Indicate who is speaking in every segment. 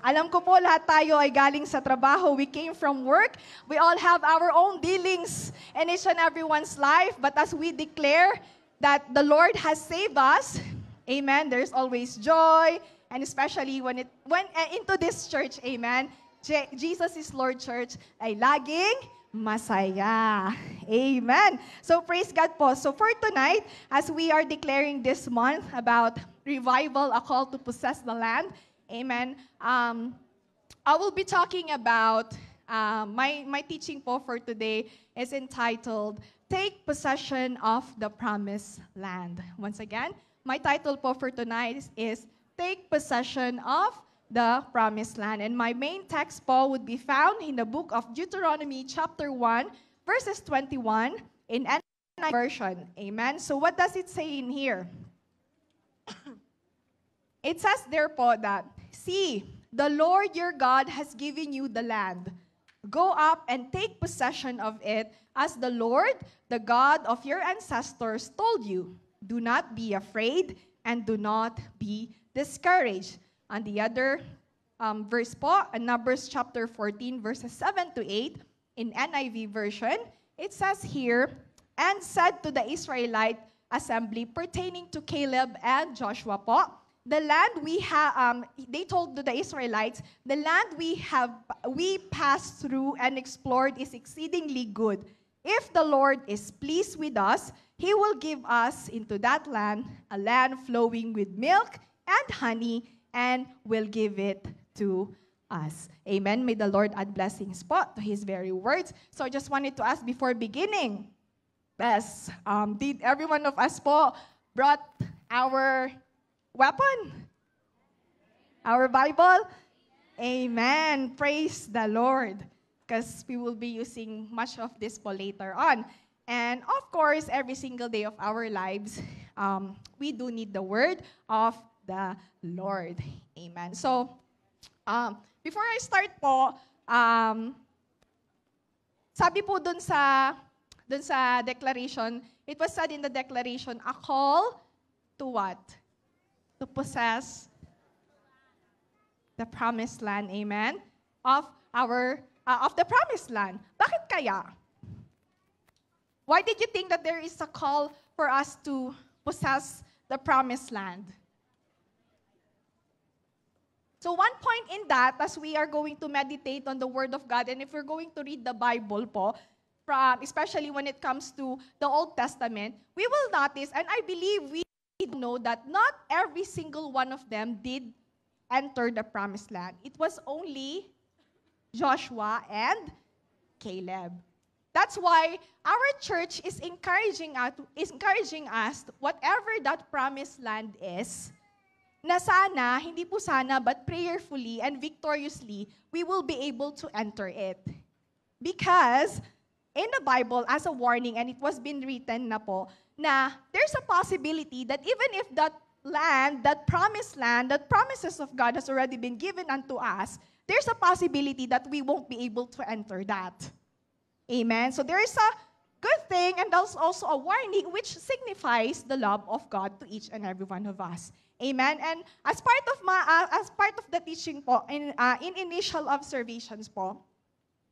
Speaker 1: alam ko po lahat tayo ay galing sa trabaho. We came from work. We all have our own dealings in each and everyone's life. But as we declare that the Lord has saved us, amen, there's always joy. And especially when into this church, amen, Jesus is Lord Church, ay laging masaya. Amen. So praise God po. So for tonight, as we are declaring this month about revival, a call to possess the land, amen, I will be talking about, my teaching po for today is entitled, Take Possession of the Promised Land. Once again, my title po for tonight is Take Possession of the Promised Land. And my main text po would be found in the book of Deuteronomy chapter 1, verses 21 in NIV version. Amen. So what does it say in here? It says there po that, See, the Lord your God has given you the land. Go up and take possession of it as the Lord, the God of your ancestors, told you. Do not be afraid and do not be discouraged. On the other verse po, in Numbers chapter 14, verses 7 to 8, in NIV version, it says here, And said to the Israelite assembly pertaining to Caleb and Joshua po, the land we have, they told to the Israelites, the land we passed through and explored is exceedingly good. If the Lord is pleased with us, He will give us into that land, a land flowing with milk and honey, and will give it to us. Amen. May the Lord add blessings po to His very words. So I just wanted to ask before beginning, did every one of us po brought our weapon? Our Bible? Amen. Praise the Lord. Because we will be using much of this po later on. And of course, every single day of our lives, we do need the word of the Lord. Amen. So, before I start po, sabi po dun sa declaration, it was said in the declaration, a call to what? To possess the promised land, amen, of the promised land. Bakit kaya? Why did you think that there is a call for us to possess the promised land? So one point in that, as we are going to meditate on the Word of God, and if we're going to read the Bible po, especially when it comes to the Old Testament, we will notice, and I believe we know that not every single one of them did enter the promised land. It was only Joshua and Caleb. That's why our church is encouraging us, whatever that promised land is, na sana, hindi po sana, but prayerfully and victoriously, we will be able to enter it. Because in the Bible, as a warning, and it was been written na po, na there's a possibility that even if that land, that promised land, that promises of God has already been given unto us, there's a possibility that we won't be able to enter that. Amen? So there is a good thing, and there's also a warning which signifies the love of God to each and every one of us. Amen? And as part of the teaching po, in initial observations po,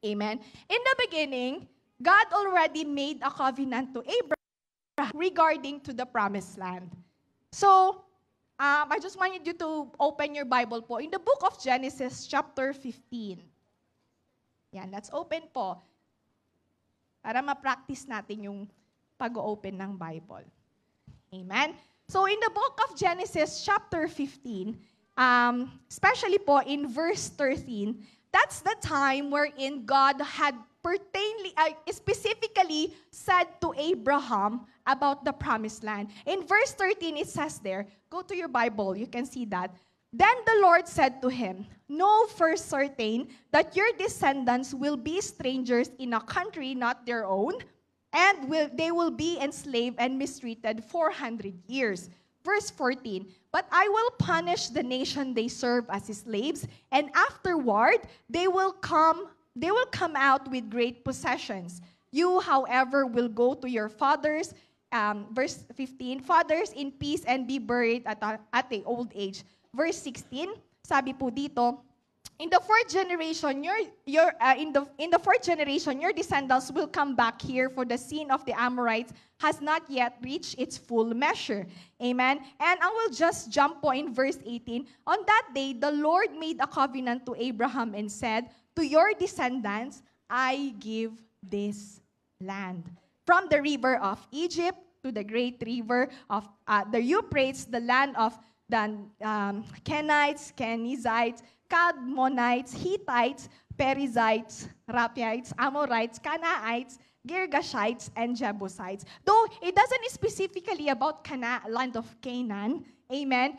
Speaker 1: amen, in the beginning, God already made a covenant to Abraham regarding to the promised land. So, I just wanted you to open your Bible po in the book of Genesis chapter 15. Yan, let's open po para ma-practice natin yung pag-open ng Bible. Amen? So, in the book of Genesis chapter 15, especially po in verse 13, that's the time wherein God had specifically said to Abraham about the promised land. In verse 13, it says there, go to your Bible, you can see that. Then the Lord said to him, Know for certain that your descendants will be strangers in a country not their own, and they will be enslaved and mistreated 400 years. Verse 14, But I will punish the nation they serve as slaves, and afterward they will come out with great possessions. You, however, will go to your fathers, verse 15, fathers in peace and be buried at a old age. Verse 16, sabi po dito, in the fourth generation, your descendants will come back here, for the sin of the Amorites has not yet reached its full measure. Amen. And I will just jump po in verse 18. On that day, the Lord made a covenant to Abraham and said, to your descendants, I give this land. From the river of Egypt to the great river of the Euphrates, the land of the Kenites, Kenizzites, Cadmonites, Hittites, Perizzites, Raphaites, Amorites, Canaanites, Girgashites, and Jebusites. Though it doesn't specifically about land of Canaan, amen,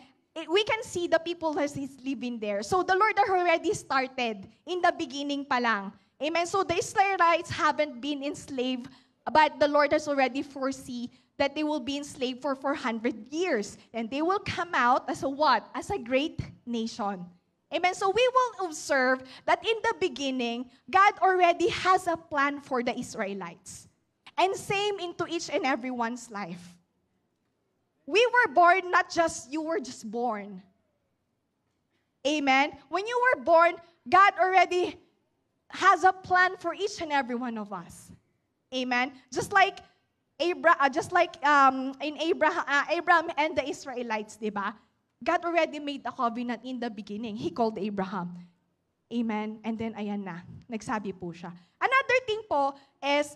Speaker 1: we can see the people that is living there. So the Lord already started in the beginning pa lang. Amen. So the Israelites haven't been enslaved, but the Lord has already foreseen that they will be enslaved for 400 years. And they will come out as a what? As a great nation. Amen. So we will observe that in the beginning, God already has a plan for the Israelites. And same into each and everyone's life. We were born, not just you were just born. Amen. When you were born, God already has a plan for each and every one of us. Amen. Just like Abraham and the Israelites, diba? God already made a covenant in the beginning. He called Abraham. Amen. And then, ayan na. Nagsabi po siya. Another thing po is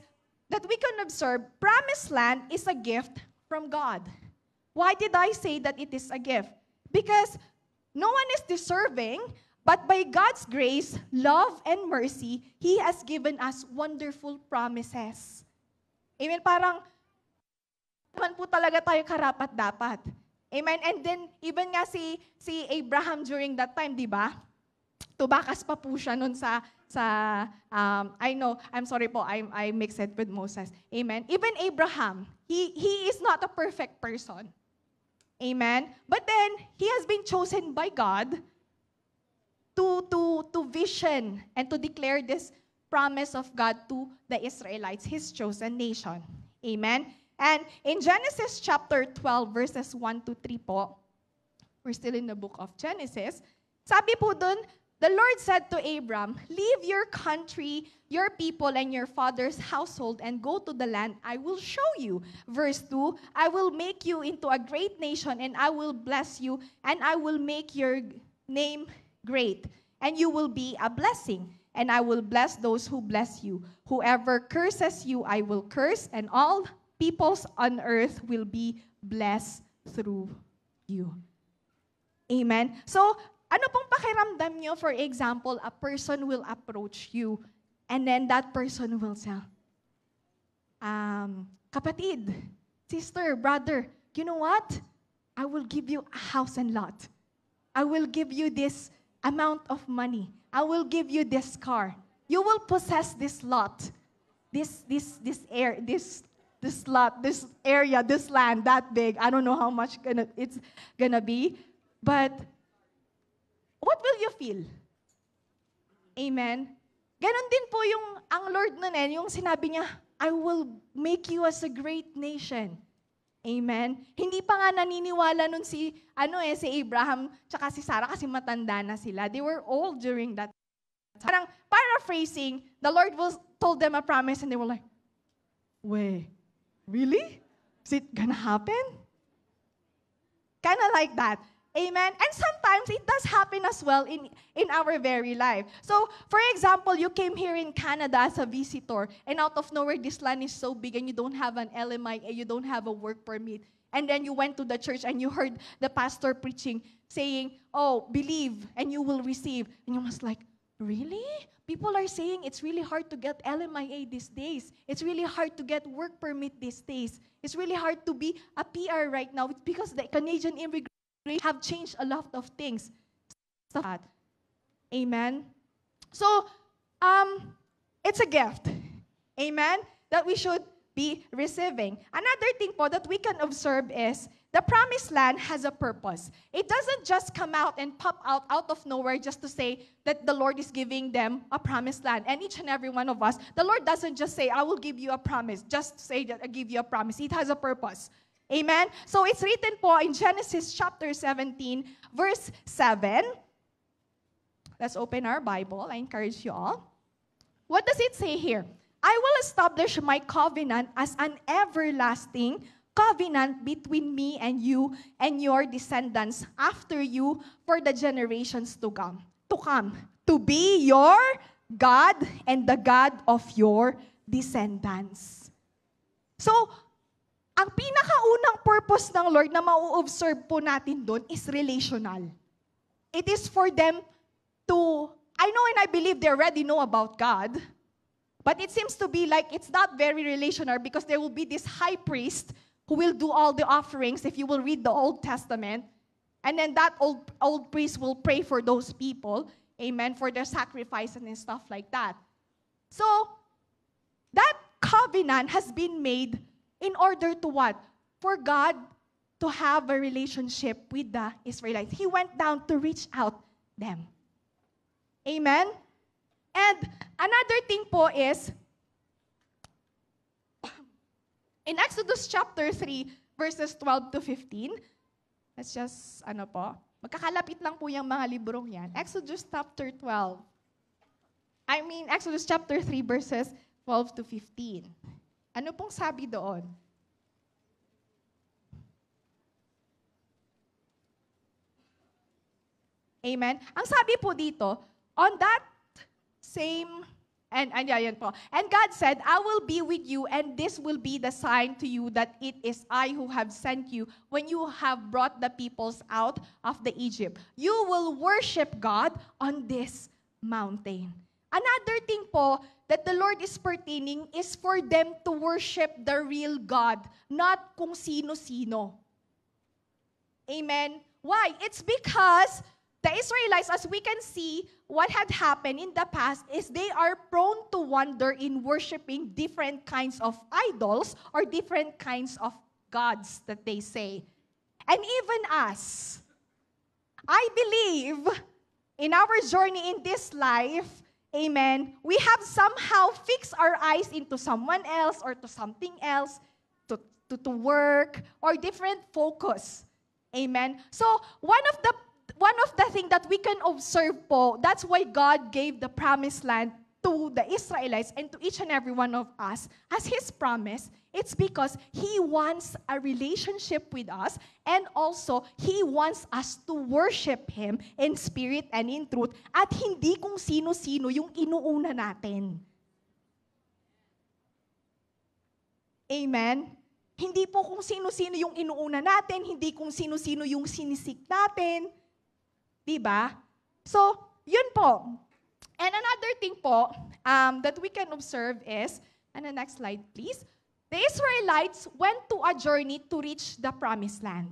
Speaker 1: that we can observe, promised land is a gift from God. Why did I say that it is a gift? Because no one is deserving, but by God's grace, love, and mercy, He has given us wonderful promises. Amen. Parang, naman po talaga tayo karapat-dapat. Amen. And then, even nga si Abraham during that time, di ba? Tubakas pa po siya nun I know, I'm sorry po, I mixed it with Moses. Amen. Even Abraham, he is not a perfect person. Amen. But then, he has been chosen by God to vision and to declare this promise of God to the Israelites, His chosen nation. Amen. And in Genesis chapter 12, verses 1 to 3 po, we're still in the book of Genesis, sabi po dun, the Lord said to Abram, leave your country, your people, and your father's household, and go to the land I will show you. Verse 2, I will make you into a great nation, and I will bless you, and I will make your name great, and you will be a blessing. And I will bless those who bless you. Whoever curses you, I will curse, and all peoples on earth will be blessed through you. Amen. So, ano pong pakiramdam nyo? For example, a person will approach you and then that person will say, kapatid, sister, brother, you know what? I will give you a house and lot. I will give you this amount of money. I will give you this car. You will possess this lot, this lot, this area, this land, that big. I don't know how much it's gonna be. But, what will you feel? Amen? Ganon din po ang Lord nun yung sinabi niya, I will make you as a great nation. Amen? Hindi pa nga naniniwala nun si Abraham tsaka si Sarah kasi matanda na sila. They were old during that time. Parang paraphrasing, the Lord told them a promise and they were like, wait, really? Is it gonna happen? Kind of like that. Amen? And sometimes it does happen as well in our very life. So, for example, you came here in Canada as a visitor, and out of nowhere, this land is so big, and you don't have an LMIA, you don't have a work permit. And then you went to the church, and you heard the pastor preaching, saying, oh, believe, and you will receive. And you must like, really? People are saying it's really hard to get LMIA these days. It's really hard to get work permit these days. It's really hard to be a PR right now. It's because the Canadian immigrants have changed a lot of things. Amen? So, it's a gift. Amen? That we should be receiving. Another thing po that we can observe is the promised land has a purpose. It doesn't just come out and pop out of nowhere just to say that the Lord is giving them a promised land. And each and every one of us, the Lord doesn't just say, I will give you a promise. Just say that I give you a promise. It has a purpose. Amen? So it's written po in Genesis chapter 17, verse 7. Let's open our Bible. I encourage you all. What does it say here? I will establish my covenant as an everlasting covenant between me and you and your descendants after you for the generations to come. To be your God and the God of your descendants. So, ang pinakaunang purpose ng Lord na mau-observe po natin doon is relational. It is for them to, I know and I believe they already know about God, but it seems to be like it's not very relational because there will be this high priest who will do all the offerings if you will read the Old Testament. And then that old priest will pray for those people, amen, for their sacrifices and stuff like that. So, that covenant has been made in order to what? For God to have a relationship with the Israelites. He went down to reach out them. Amen? And another thing po is, in Exodus chapter 3, verses 12 to 15, let's just, magkakalapit lang po yung mga librong yan. Exodus chapter 3, verses 12 to 15. Ano pong sabi doon? Amen? Ang sabi po dito, on that same, and God said, I will be with you, and this will be the sign to you that it is I who have sent you when you have brought the peoples out of the Egypt. You will worship God on this mountain. Another thing po that the Lord is pertaining is for them to worship the real God, not kung sino-sino. Amen? Why? It's because the Israelites, as we can see, what had happened in the past is they are prone to wander in worshiping different kinds of idols or different kinds of gods that they say. And even us, I believe in our journey in this life, amen, we have somehow fixed our eyes into someone else or to something else, to work, or different focus. Amen? So, one of the things that we can observe po, that's why God gave the promised land to the Israelites and to each and every one of us as His promise. It's because He wants a relationship with us, and also He wants us to worship Him in spirit and in truth, at hindi kung sino-sino yung inuuna natin. Amen? Hindi po kung sino-sino yung inuuna natin, hindi kung sino-sino yung sinisik natin. Diba? So, yun po. And another thing po that we can observe is, and the next slide please, the Israelites went to a journey to reach the promised land.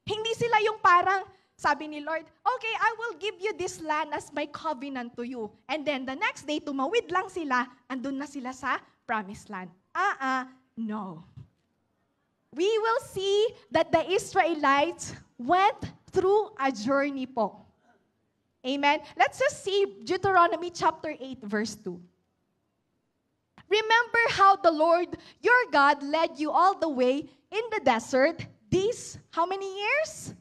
Speaker 1: Hindi sila yung parang, sabi ni Lord, okay, I will give you this land as my covenant to you. And then the next day, tumawid lang sila, andun na sila sa promised land. No. We will see that the Israelites went through a journey po. Amen? Let's just see Deuteronomy chapter 8, verse 2. Remember how the Lord, your God, led you all the way in the desert, these, how many years?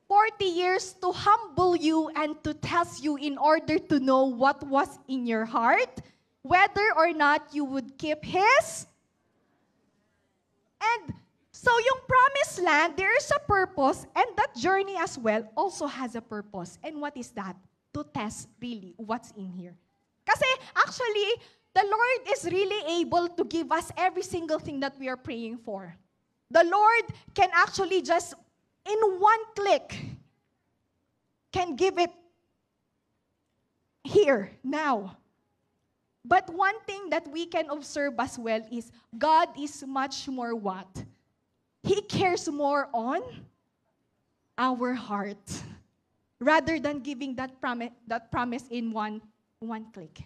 Speaker 1: 40 years to humble you and to test you in order to know what was in your heart, whether or not you would keep His. And so yung promised land, there is a purpose, and that journey as well also has a purpose. And what is that? To test really what's in here. Kasi actually, the Lord is really able to give us every single thing that we are praying for. The Lord can actually just, in one click, can give it here, now. But one thing that we can observe as well is God is much more what? He cares more on our heart rather than giving that promise in one click.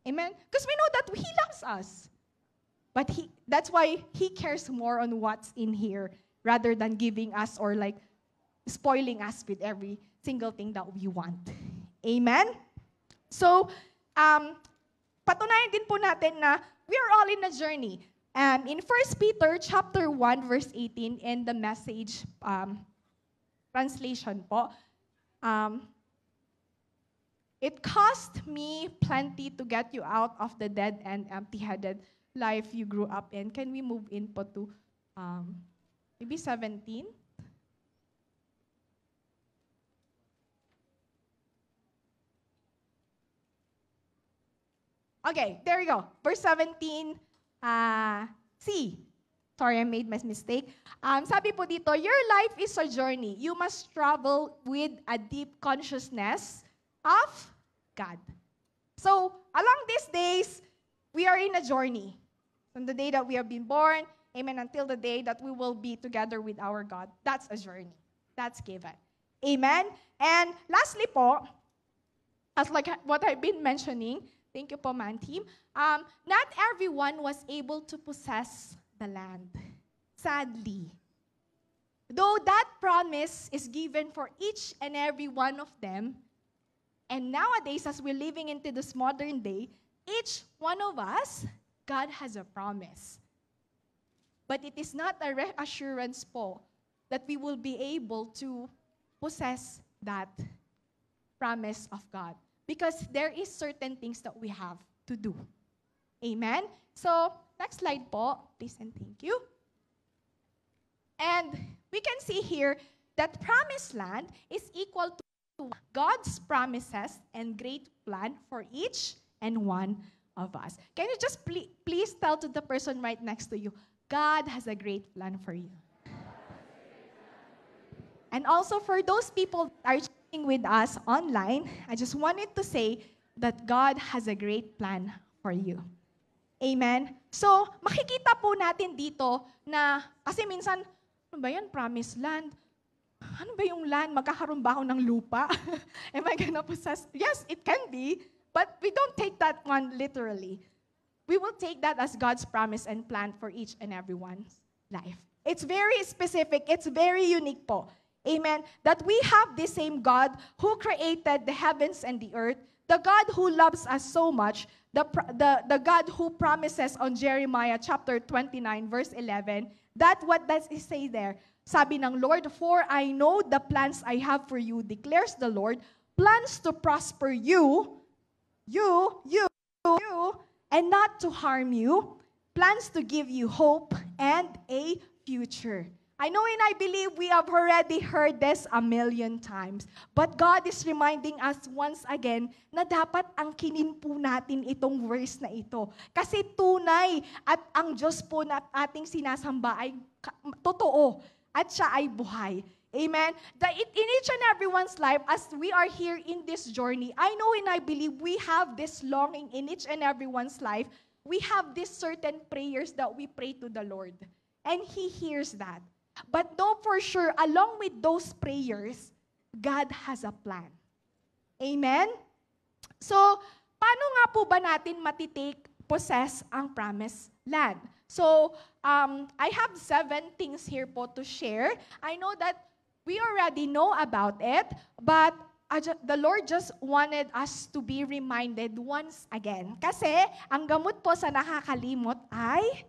Speaker 1: Amen? Because we know that He loves us. But that's why He cares more on what's in here rather than giving us or like spoiling us with every single thing that we want. Amen? So, patunayan din po natin na we are all in a journey. In 1 Peter chapter 1, verse 18, in the Message translation po, It cost me plenty to get you out of the dead and empty-headed life you grew up in. Can we move in po to maybe 17? Okay, there we go. Verse 17, C. Sorry, I made my mistake. Sabi po dito, your life is a journey. You must travel with a deep consciousness of God. So, along these days, we are in a journey. From the day that we have been born, amen, until the day that we will be together with our God. That's a journey. That's given. Amen? And lastly po, as like what I've been mentioning, thank you po, man team, not everyone was able to possess the land. Sadly. Though that promise is given for each and every one of them, and nowadays, as we're living into this modern day, each one of us, God has a promise. But it is not a reassurance po that we will be able to possess that promise of God. Because there is certain things that we have to do. Amen? So, next slide po, please and thank you. And we can see here that promised land is equal to God's promises and great plan for each and one of us. Can you just please tell to the person right next to you, God has a great plan for you. And also for those people that are chatting with us online, I just wanted to say that God has a great plan for you. Amen? So, makikita po natin dito na, kasi minsan, ano ba yan, promised land? Ano ba yung land? Magkakaroon ba ako ng lupa? Am I gonna possess? Yes, it can be, but we don't take that one literally. We will take that as God's promise and plan for each and everyone's life. It's very specific. It's very unique po. Amen? That we have the same God who created the heavens and the earth, the God who loves us so much, the God who promises on Jeremiah chapter 29, verse 11, that what does it say there? Sabi ng Lord, for I know the plans I have for you, declares the Lord, plans to prosper you, and not to harm you, plans to give you hope and a future. I know and I believe we have already heard this a million times, but God is reminding us once again na dapat angkinin po natin itong verse na ito. Kasi tunay at ang Diyos po na ating sinasamba ay totoo. At siya ay buhay. Amen? In each and everyone's life, as we are here in this journey, I know and I believe we have this longing in each and everyone's life. We have these certain prayers that we pray to the Lord. And He hears that. But know for sure, along with those prayers, God has a plan. Amen? So, paano nga po ba natin possess ang promised land? So, I have 7 things here po to share. I know that we already know about it, but the Lord just wanted us to be reminded once again. Kasi, ang gamot po sa nakakalimot ay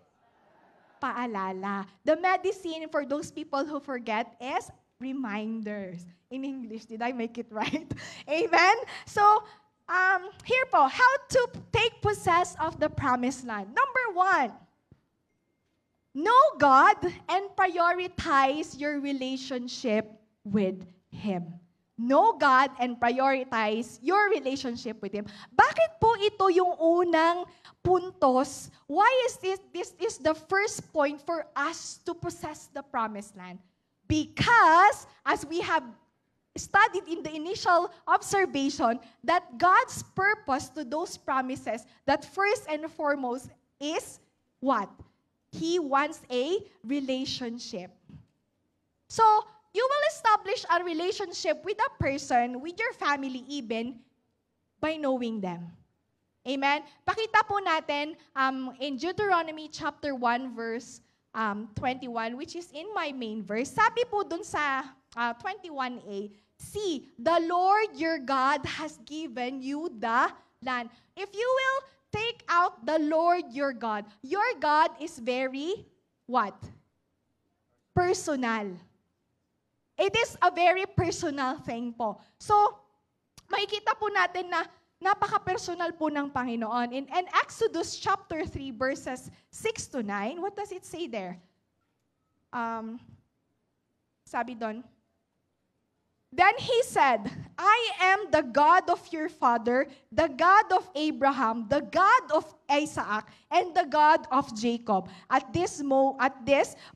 Speaker 1: paalala. The medicine for those people who forget is reminders. In English, did I make it right? Amen? So, here po, how to take possess of the promised land. Number 1, know God and prioritize your relationship with Him. Know God and prioritize your relationship with Him. Bakit po ito yung unang puntos? Why is this is the first point for us to possess the promised land? Because, as we have studied in the initial observation, that God's purpose to those promises, that first and foremost is what? He wants a relationship. So, you will establish a relationship with a person, with your family even, by knowing them. Amen? Pakita po natin in Deuteronomy chapter 1, verse 21, which is in my main verse. Sabi po dun sa 21a, see, the Lord your God has given you the land. If you will take out the Lord your God is very, what? Personal. It is a very personal thing po. So, makikita po natin na napaka-personal po ng Panginoon. In Exodus chapter 3, verses 6 to 9, what does it say there? Sabi doon, then he said, I am the God of your father, the God of Abraham, the God of Isaac, and the God of Jacob. At this,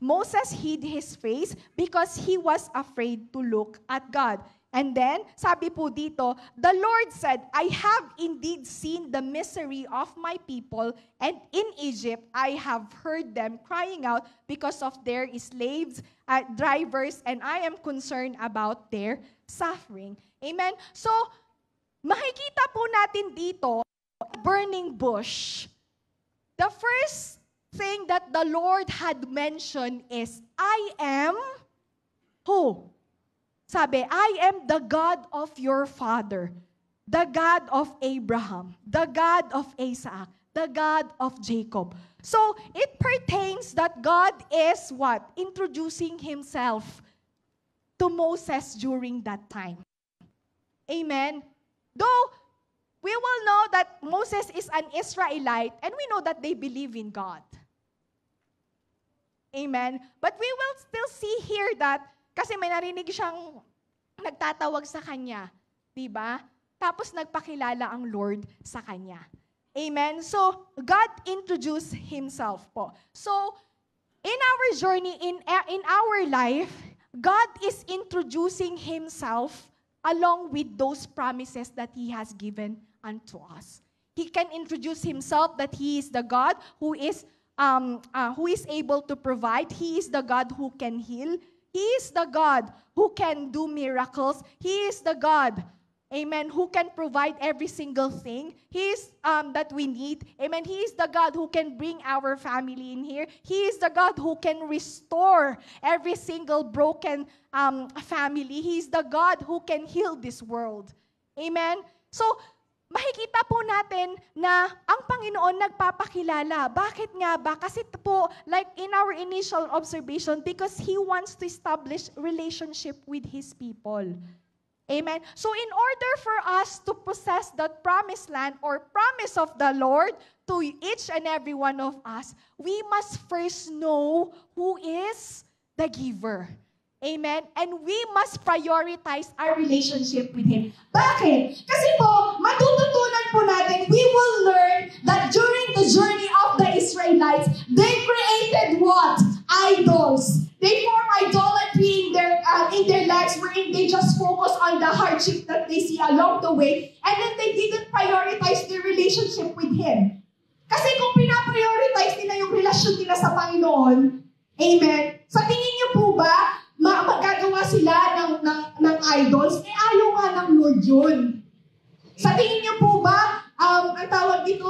Speaker 1: Moses hid his face because he was afraid to look at God. And then, sabi po dito, the Lord said, I have indeed seen the misery of my people, and in Egypt I have heard them crying out because of their slaves, drivers, and I am concerned about their suffering. Amen? So, makikita po natin dito, burning bush. The first thing that the Lord had mentioned is, I am who? Sabi, I am the God of your father, the God of Abraham, the God of Isaac, the God of Jacob. So, it pertains that God is what? Introducing Himself to Moses during that time. Amen? Though, we will know that Moses is an Israelite, and we know that they believe in God. Amen? But we will still see here that kasi may narinig siyang nagtatawag sa kanya. Diba? Tapos nagpakilala ang Lord sa kanya. Amen? So, God introduced Himself po. So, in our journey, in our life, God is introducing Himself along with those promises that He has given unto us. He can introduce Himself that He is the God who is able to provide. He is the God who can heal. He is the God who can do miracles. He is the God, amen, who can provide every single thing. He is that we need. Amen. He is the God who can bring our family in here. He is the God who can restore every single broken family. He is the God who can heal this world. Amen. So, makikita po natin na ang Panginoon nagpapakilala. Bakit nga ba? Kasi po, like in our initial observation, because He wants to establish relationship with His people. Amen? So in order for us to possess that promised land or promise of the Lord to each and every one of us, we must first know who is the giver. Amen? And we must prioritize our relationship with Him. Bakit? Kasi po, matututunan po natin, we will learn that during the journey of the Israelites, they created what? Idols. They form idolatry in their lives wherein they just focus on the hardship that they see along the way, and then they didn't prioritize their relationship with Him. Kasi kung pinaprioritize nila yung relasyon nila sa Panginoon, amen, sa tingin niyo po ba, magagawa sila ng idols, ayaw nga ng Lord yun. Sa tingin niyo po ba, ang tawag dito,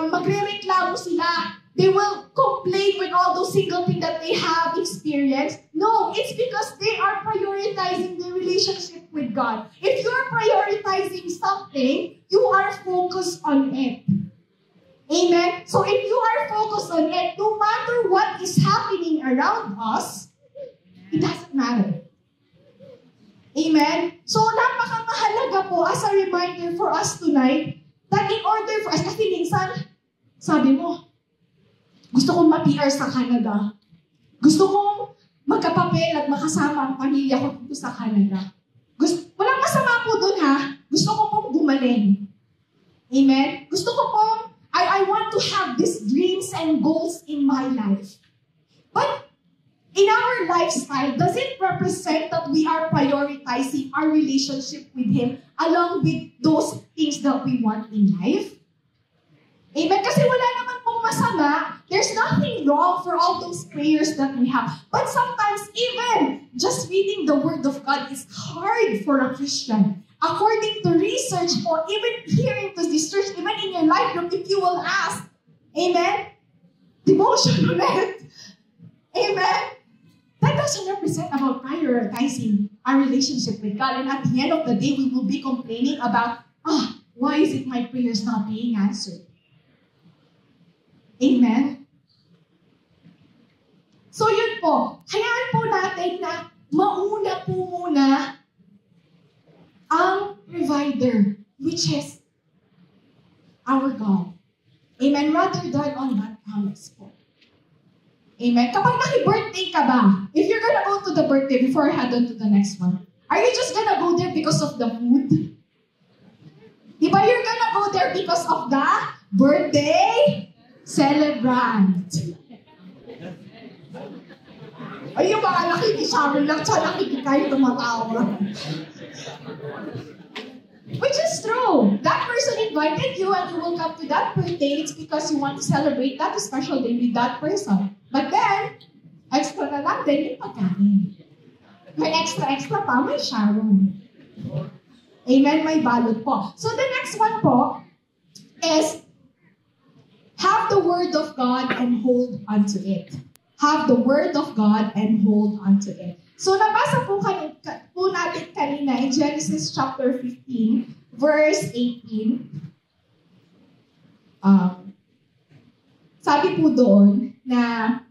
Speaker 1: magre-reklamo sila. They will complain with all those single things that they have experienced. No, it's because they are prioritizing the relationship with God. If you're prioritizing something, you are focused on it. Amen? So if you are focused on it, no matter what is happening around us, it doesn't matter. Amen? So, napakamahalaga po as a reminder for us tonight that in order for us, kasi minsan, sabi mo, gusto kong ma-PR sa Canada. Gusto kong magkapapel at makasama ang pamilya ko dito sa Canada. Walang masama po dun ha. Gusto ko pong gumaling. Amen? Gusto ko pong, I want to have these dreams and goals in my life. But, in our lifestyle, does it represent that we are prioritizing our relationship with Him along with those things that we want in life? Amen? Kasi wala naman pong masama. There's nothing wrong for all those prayers that we have. But sometimes even just reading the Word of God is hard for a Christian. According to research or even hearing to this church, even in your life group, if you will ask, amen? Devotion ulit. Amen? That doesn't represent about prioritizing our relationship with God. And at the end of the day, we will be complaining about, why is it my prayers not being answered? Amen? So yun po, hayaan po natin na mauna po muna ang provider, which is our God. Amen? Rather than on that promise po. Amen? Kapag naki-birthday ka ba, if you're gonna go to the birthday, before I head on to the next one, are you just gonna go there because of the food? Diba you're gonna go there because of the birthday celebrant? Ay, yung mga nakikisabi lang, siya nakikikain tumatawa. Which is true. That person invited you and you will come to that birthday. It's because you want to celebrate that special day with that person. But then, extra na lang din yung pagkain. May extra pa, may Sharon. Amen, may balot po. So the next one po is have the word of God and hold onto it. Have the word of God and hold onto it. So nabasa po natin kanina in Genesis chapter 15, verse 18. Sabi po doon na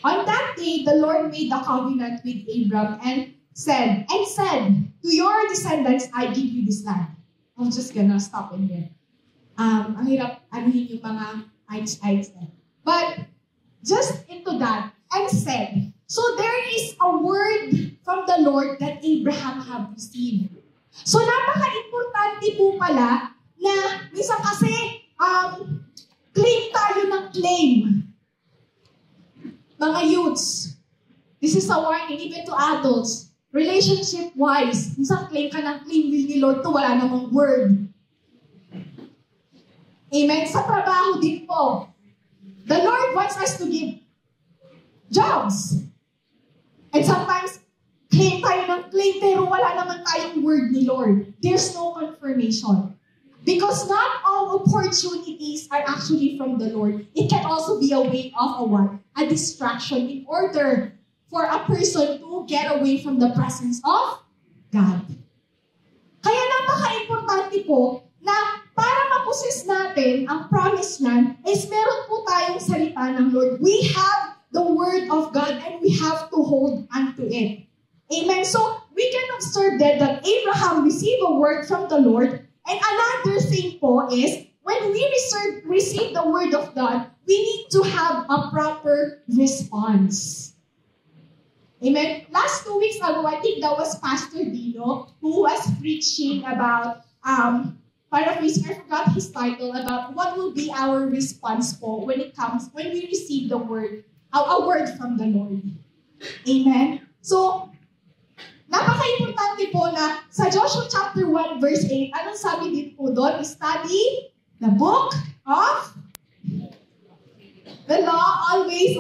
Speaker 1: on that day, the Lord made a covenant with Abram and said, to your descendants, I give you this land. I'm just gonna stop in here. Ang hirap anuhin yung mga ites. But just into that, and said. So there is a word from the Lord that Abraham have received. So napaka-importante po pala na minsan kasi claim tayo ng claim. Mga youths, this is a warning even to adults. Relationship-wise, minsan claim ka ng claim will ni Lord to wala namang word. Amen? Sa trabaho din po. The Lord wants us to give jobs. And sometimes, claim tayo ng claim pero wala naman tayong word ni Lord. There's no confirmation. Because not all opportunities are actually from the Lord. It can also be a way of a distraction in order for a person to get away from the presence of God. Kaya napaka-importante po na para ma-possess natin ang promised land is meron po tayong salita ng Lord. We have the word of God and we have to hold onto it. Amen? So, we can observe that Abraham received a word from the Lord. And another thing po is, when we receive the word of God, we need to have a proper response. Amen? Last 2 weeks ago, I think that was Pastor Dino who was preaching about, paraphrasing, I forgot his title, about what will be our response po when we receive the word, a word from the Lord. Amen? So, napaka-importante po na sa Joshua chapter 1 verse 8, anong sabi din po doon? Study the book of the law always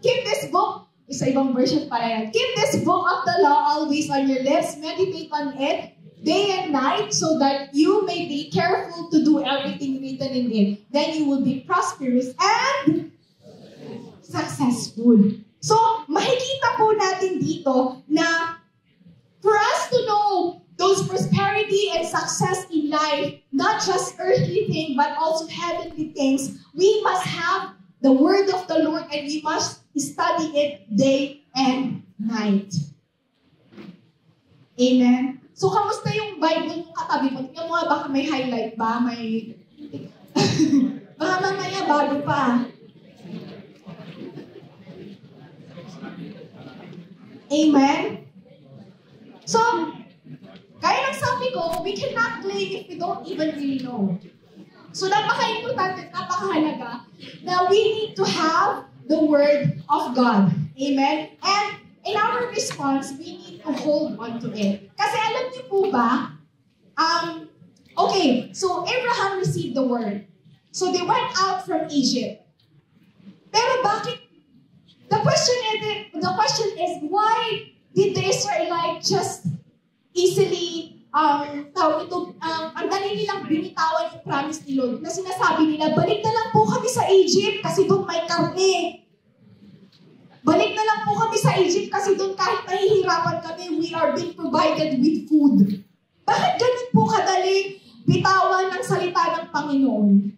Speaker 1: keep this book, isa ibang version pala yan. Keep this book of the law always on your lips, meditate on it day and night so that you may be careful to do everything written in it. Then you will be prosperous and successful. So, makikita po natin dito na for us to know those prosperity and success in life, not just earthly things, but also heavenly things, we must have the word of the Lord and we must study it day and night. Amen? So, kamusta yung Bible yung katabi mo? Tingnan mo nga, baka may highlight ba? May... baka mamaya bago pa. Amen? So, kaya ng sabi ko, we cannot claim if we don't even really know. So, napaka-importante, napakahalaga na we need to have the Word of God. Amen? And in our response, we need to hold on to it. Kasi alam niyo po ba, okay, so Abraham received the Word. So, they went out from Egypt. Pero bakit? The question is, why did the Israelites just easily, ang dali nilang binitawan yung promise ni Lord na sinasabi nila, balik na lang po kami sa Egypt kasi doon may karne. Balik na lang po kami sa Egypt kasi doon kahit nahihirapan kami, we are being provided with food. Bakit ganun po kadali bitawan ng salita ng Panginoon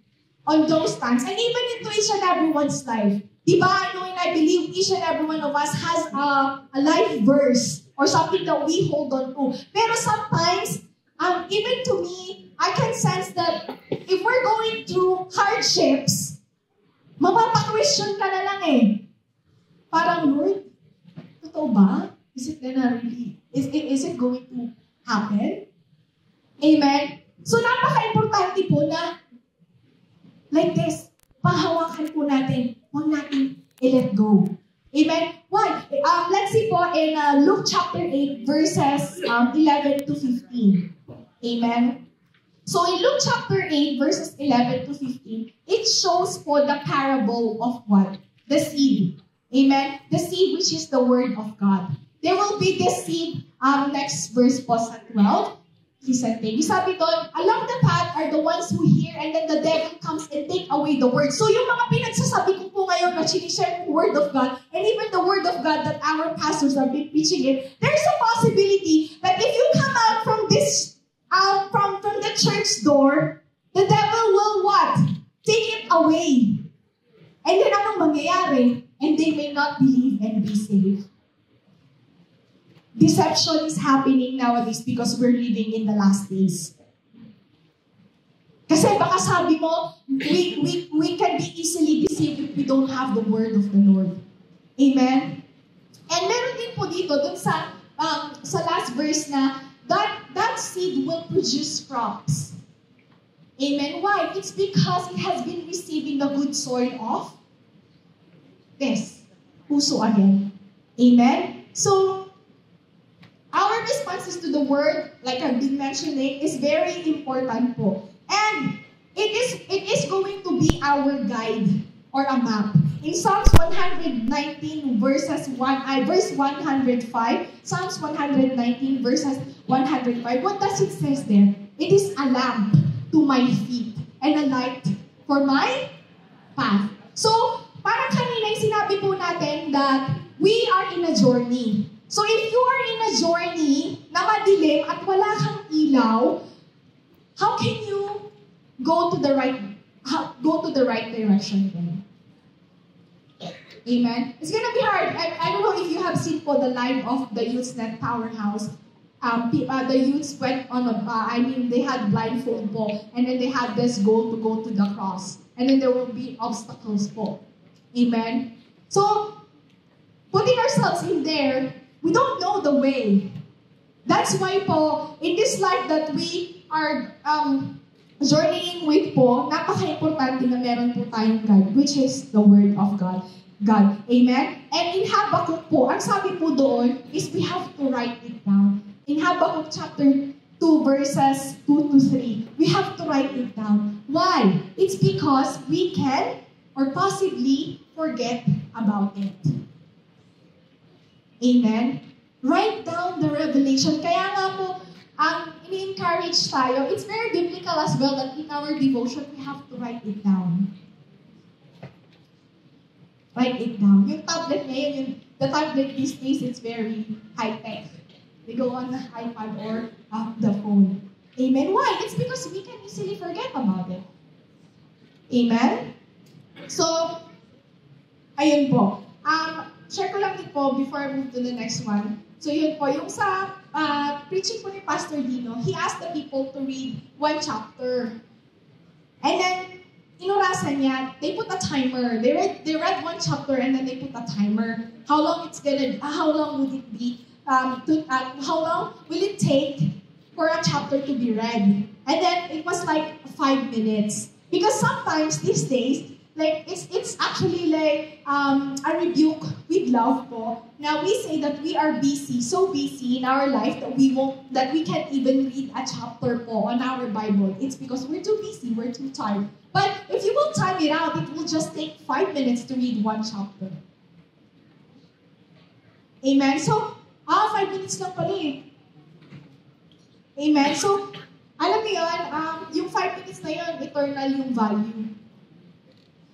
Speaker 1: on those times? And even into each and everyone's life. Diba, I know and I believe each and every one of us has a life verse or something that we hold on to. Pero sometimes, even to me, I can sense that if we're going through hardships, mapapa-question ka na lang eh. Parang, Lord, totoo ba? Is it gonna really, is it going to happen? Amen? So, napaka-importante po na, like this, pahawakan po natin, huwag natin i-let go. Amen? Why? Let's see po in Luke chapter 8, verses 11 to 15. Amen? So, in Luke chapter 8, verses 11 to 15, it shows po the parable of what? The seed. Amen? The seed which is the word of God. There will be this seed, next verse po sa 12. Listen, baby. Sabi doon, along the path are the ones who hear and then the devil comes and take away the word. So yung mga pinagsasabi ko po ngayon na sinishare yung word of God and even the word of God that our pastors have been preaching it, there's a possibility that if you come out from this, from the church door, the devil will what? Take it away. And then anong mangyayari? And they may not believe and be saved. Deception is happening nowadays because we're living in the last days. Kasi baka sabi mo, we can be easily deceived if we don't have the word of the Lord. Amen? And meron din po dito, dun sa last verse na, that seed will produce crops. Amen? Why? It's because it has been receiving the good soil of this. Puso again. Amen? So, our responses to the word, like I've been mentioning, is very important po. And it is going to be our guide or a map. In Psalms 119 verse 105, Psalms 119 verses 105, what does it say there? It is a lamp to my feet and a light for my path. So, parang kanina yung sinabi po natin that we are in a journey. So if you are in a journey na madilim at wala kang ilaw, how can you go to the right direction then? Amen? It's gonna be hard. I don't know if you have seen po the live of the Youthsnet Powerhouse. The youths went on they had blindfold po, and then they had this goal to go to the cross. And then there will be obstacles po. Amen? So, putting ourselves in there, we don't know the way. That's why po, in this life that we are journeying with po, napaka-importante na meron po tayong guide, which is the Word of God. Amen? And in Habakkuk po, ang sabi po doon is we have to write it down. In Habakkuk chapter 2 verses 2 to 3, we have to write it down. Why? It's because we can or possibly forget about it. Amen? Write down the revelation. Kaya nga po, ini-encourage tayo. It's very biblical as well that in our devotion, we have to write it down. Write it down. Yung tablet ngayon, the tablet these days, it's very high-tech. They go on the iPad or the phone. Amen? Why? It's because we can easily forget about it. Amen? So, ayun po. Share ko lang din po before I move to the next one. So yun po, yung sa preaching po ni Pastor Dino, he asked the people to read one chapter. And then, inurasan niya, they put a timer. They read one chapter and then they put a timer. How long would it be? How long will it take for a chapter to be read? And then it was like 5 minutes. Because sometimes these days, like, it's actually like a rebuke with love po. Now, we say that we are busy, so busy in our life that we can't even read a chapter po on our Bible. It's because we're too busy, we're too tired. But if you will time it out, it will just take 5 minutes to read one chapter. Amen? So, 5 minutes lang pala eh. Amen? So, alam mo yun, yung 5 minutes na yun, eternal yung value.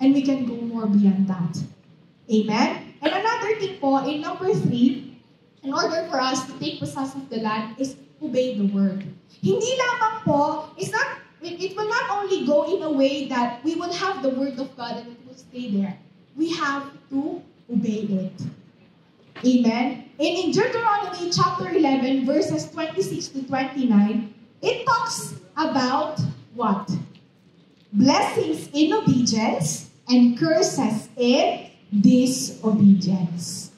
Speaker 1: And we can go more beyond that. Amen? And another thing po, in number 3, in order for us to take possession of the land, is obey the word. Hindi lamang po, it will not only go in a way that we will have the word of God and it will stay there. We have to obey it. Amen. And in Deuteronomy chapter 11, verses 26 to 29, it talks about what? Blessings in obedience and curses in disobedience.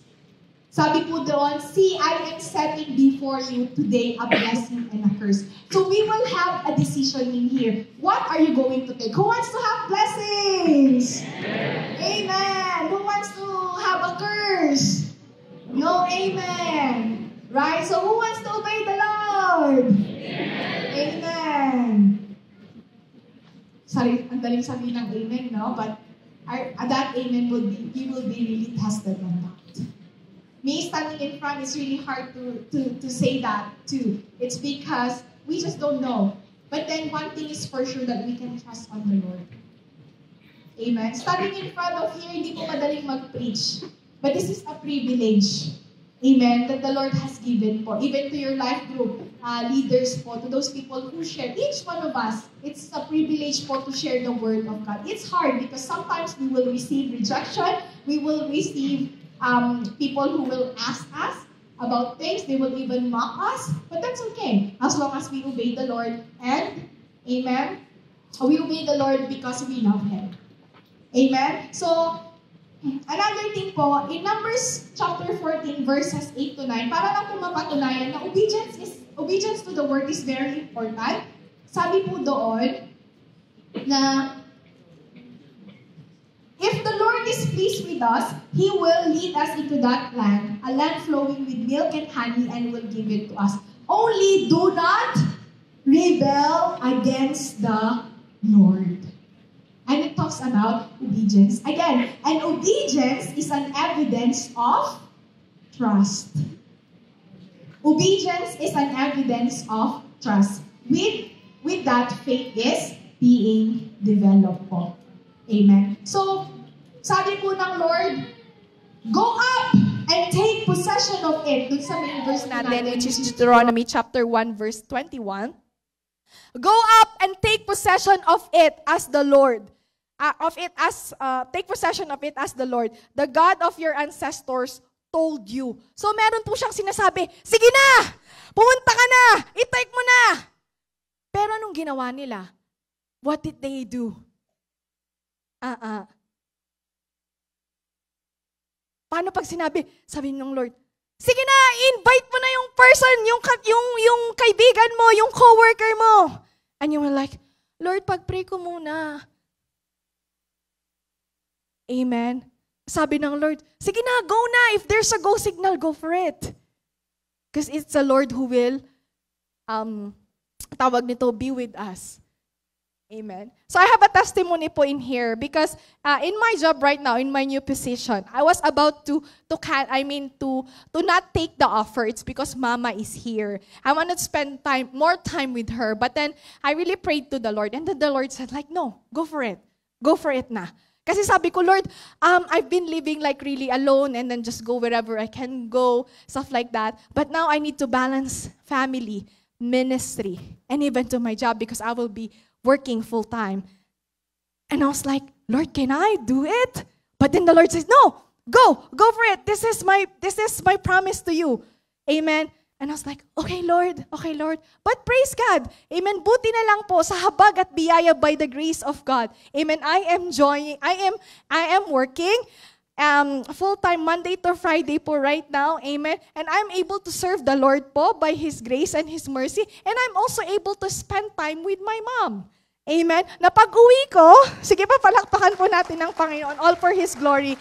Speaker 1: Sabi po doon, see, I am setting before you today a blessing and a curse. So we will have a decision in here. What are you going to take? Who wants to have blessings? Amen. Who wants to have a curse? No, amen. Right? So who wants to obey the Lord? Amen. Sorry, ang daling sabihin ng amen, no? But that amen will be, you will be really tested on that. Me standing in front is really hard to say that too. It's because we just don't know. But then one thing is for sure that we can trust on the Lord. Amen. Standing in front of here, hindi po madaling mag-preach. But this is a privilege. Amen. That the Lord has given po. Even to your life group leaders po, to those people who share. Each one of us, it's a privilege po to share the Word of God. It's hard because sometimes we will receive rejection. We will receive people who will ask us about things. They will even mock us. But that's okay. As long as we obey the Lord. And, amen, we obey the Lord because we love Him. Amen? So, another thing po, in Numbers chapter 14, verses 8 to 9, para lang po mapatunayan na obedience to the Word is very important. Sabi po doon na if the Lord is pleased with us, He will lead us into that land, a land flowing with milk and honey, and will give it to us. Only do not rebel against the Lord. And it talks about obedience. Again, and obedience is an evidence of trust. Obedience is an evidence of trust. With that, faith is being developed po. Amen. So, sabi po ng Lord, go up and take possession of it. Dun sa main verse natin, which is Deuteronomy chapter 1, verse 21. Go up and take possession of it as the Lord. Take possession of it as the Lord, the God of your ancestors told you. So meron po siyang sinasabi, sige na! Pumunta ka na! I-take mo na! Pero anong ginawa nila? What did they do? Paano pag sinabi, sabi ng Lord, sige na, invite mo na yung person, yung kaibigan mo, yung coworker mo. And you were like, Lord, pag-pray ko muna. Amen. Sabi ng Lord, sige na, go na. If there's a go signal, go for it. Because it's the Lord who will, tawag nito, be with us. Amen. So I have a testimony po in here because in my job right now, in my new position, I was about to not take the offer. It's because Mama is here. I wanted to spend more time with her. But then I really prayed to the Lord, and then the Lord said, like, no, go for it. Go for it na. Kasi sabi ko, Lord, I've been living like really alone and then just go wherever I can go, stuff like that. But now I need to balance family, ministry, and even to my job because I will be working full-time. And I was like, Lord, can I do it? But then the Lord says, no, go for it. This is my promise to you. Amen. And I was like, okay, Lord. But praise God. Amen. Buti na lang po sa habag at biyaya by the grace of God. Amen. I am working full-time Monday to Friday po right now. Amen. And I'm able to serve the Lord po by His grace and His mercy. And I'm also able to spend time with my mom. Amen. Na pag-uwi ko, sige pa, palakpakan po natin ng Panginoon, all for His glory.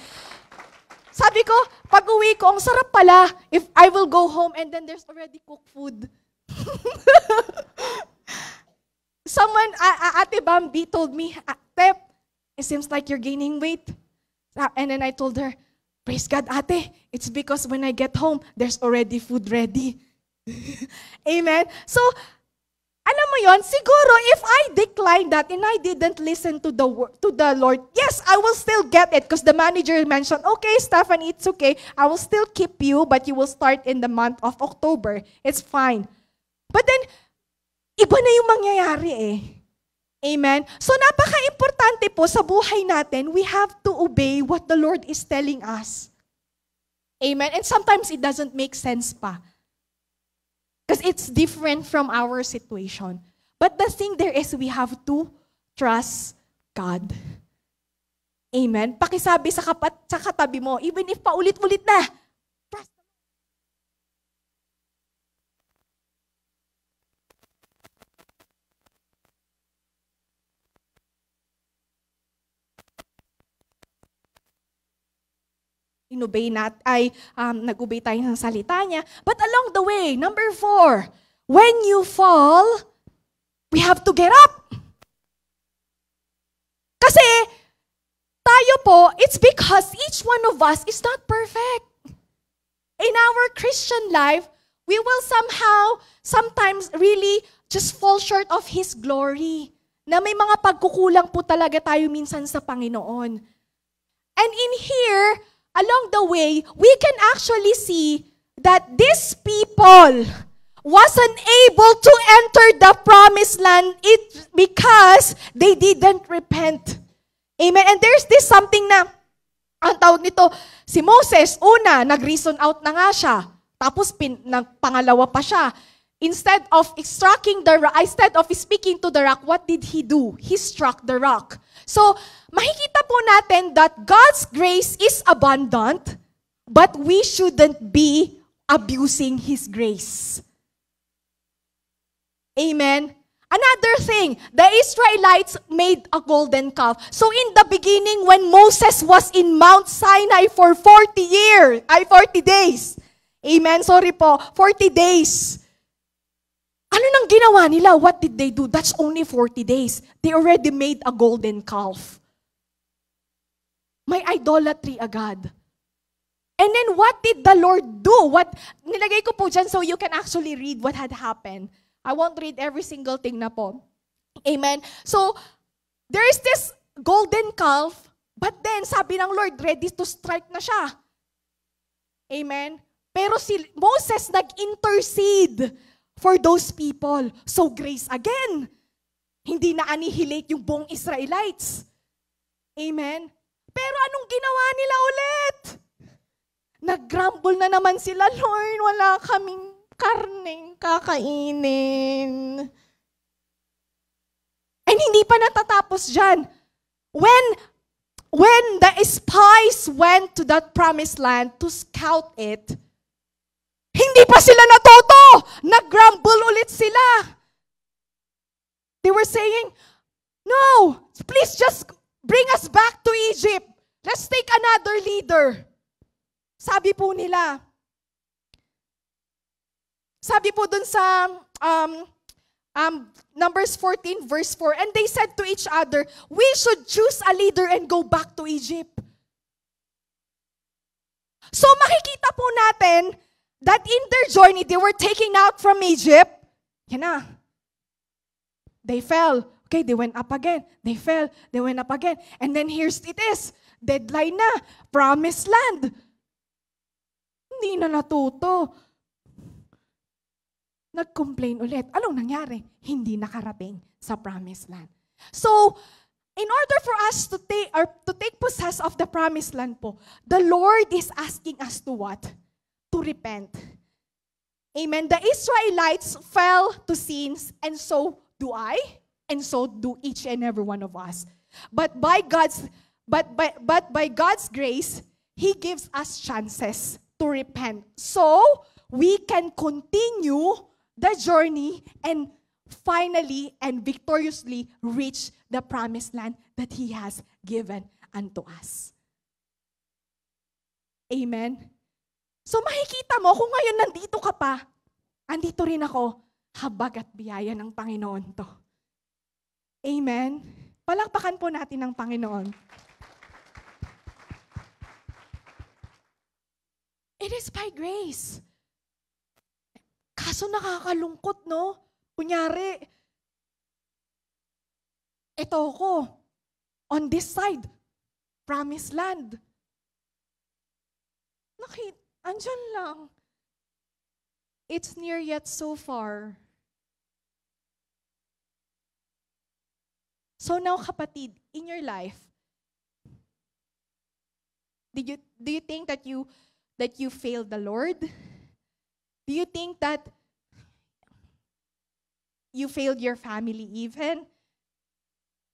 Speaker 1: Sabi ko, pag-uwi ko, ang sarap pala if I will go home and then there's already cooked food. Someone, Ate Bambi told me, Tep, it seems like you're gaining weight. And then I told her, praise God, Ate, it's because when I get home, there's already food ready. Amen. So, alam mo yon, siguro if I decline that and I didn't listen to the Lord, yes, I will still get it because the manager mentioned, okay, Stephanie, it's okay. I will still keep you, but you will start in the month of October. It's fine. But then, iba na yung mangyayari eh. Amen? So, napaka-importante po sa buhay natin, we have to obey what the Lord is telling us. Amen? And sometimes it doesn't make sense pa. Because it's different from our situation. But the thing there is we have to trust God. Amen? Pakisabi sa katabi mo, even if paulit-ulit na, trust. Nag-obey tayo ng salita niya. But along the way, number 4, when you fall, we have to get up. Kasi, tayo po, it's because each one of us is not perfect. In our Christian life, we will sometimes really just fall short of His glory. Na may mga pagkukulang po talaga tayo minsan sa Panginoon. And in here, along the way, we can actually see that these people wasn't able to enter the promised land because they didn't repent. Amen. And there's this something na, ang tawag nito, si Moses, una, nag-reason out na nga siya. Tapos pangalawa pa siya. Instead of speaking to the rock, what did he do? He struck the rock. So, makikita po natin that God's grace is abundant, but we shouldn't be abusing His grace. Amen? Another thing, the Israelites made a golden calf. So in the beginning, when Moses was in Mount Sinai for 40 days. Amen? Sorry po, 40 days. Ano nang ginawa nila? What did they do? That's only 40 days. They already made a golden calf. May idolatry agad. And then what did the Lord do? Nilagay ko po dyan so you can actually read what had happened. I won't read every single thing na po. Amen? So, there is this golden calf, but then sabi ng Lord, ready to strike na siya. Amen? Pero si Moses nag-intercede for those people. So grace again. Hindi na annihilate yung buong Israelites. Amen? Pero anong ginawa nila ulit? Nag-grumble na naman sila, Lord, wala kaming karneng kakainin. And hindi pa natatapos dyan. When the spies went to that promised land to scout it, hindi pa sila natuto. Nag-grumble ulit sila. They were saying, no, please just bring us back to Egypt. Let's take another leader. Sabi po nila. Sabi po dun sa Numbers 14 verse 4, and they said to each other, we should choose a leader and go back to Egypt. So makikita po natin that in their journey, they were taken out from Egypt. Yan na. They fell. Okay, they went up again. They fell. They went up again. And then it is. Deadline na. Promised land. Hindi na natuto. Nag-complain ulit. Anong nangyari? Hindi nakarating sa promised land. So, in order for us to take possess of the promised land po, the Lord is asking us to what? To repent. Amen. The Israelites fell to sins, and so do I, and so do each and every one of us. But by God's grace, He gives us chances to repent. So we can continue the journey and finally and victoriously reach the promised land that He has given unto us. Amen. So makikita mo, kung ngayon nandito ka pa, andito rin ako, habag at biyaya ng Panginoon to. Amen? Palakpakan po natin ng Panginoon. It is by grace. Kaso nakakalungkot, no? Kunyari, ito ako, on this side, promised land. Andyan lang. It's near yet so far. So now, kapatid, in your life, do you think that that you failed the Lord? Do you think that you failed your family even?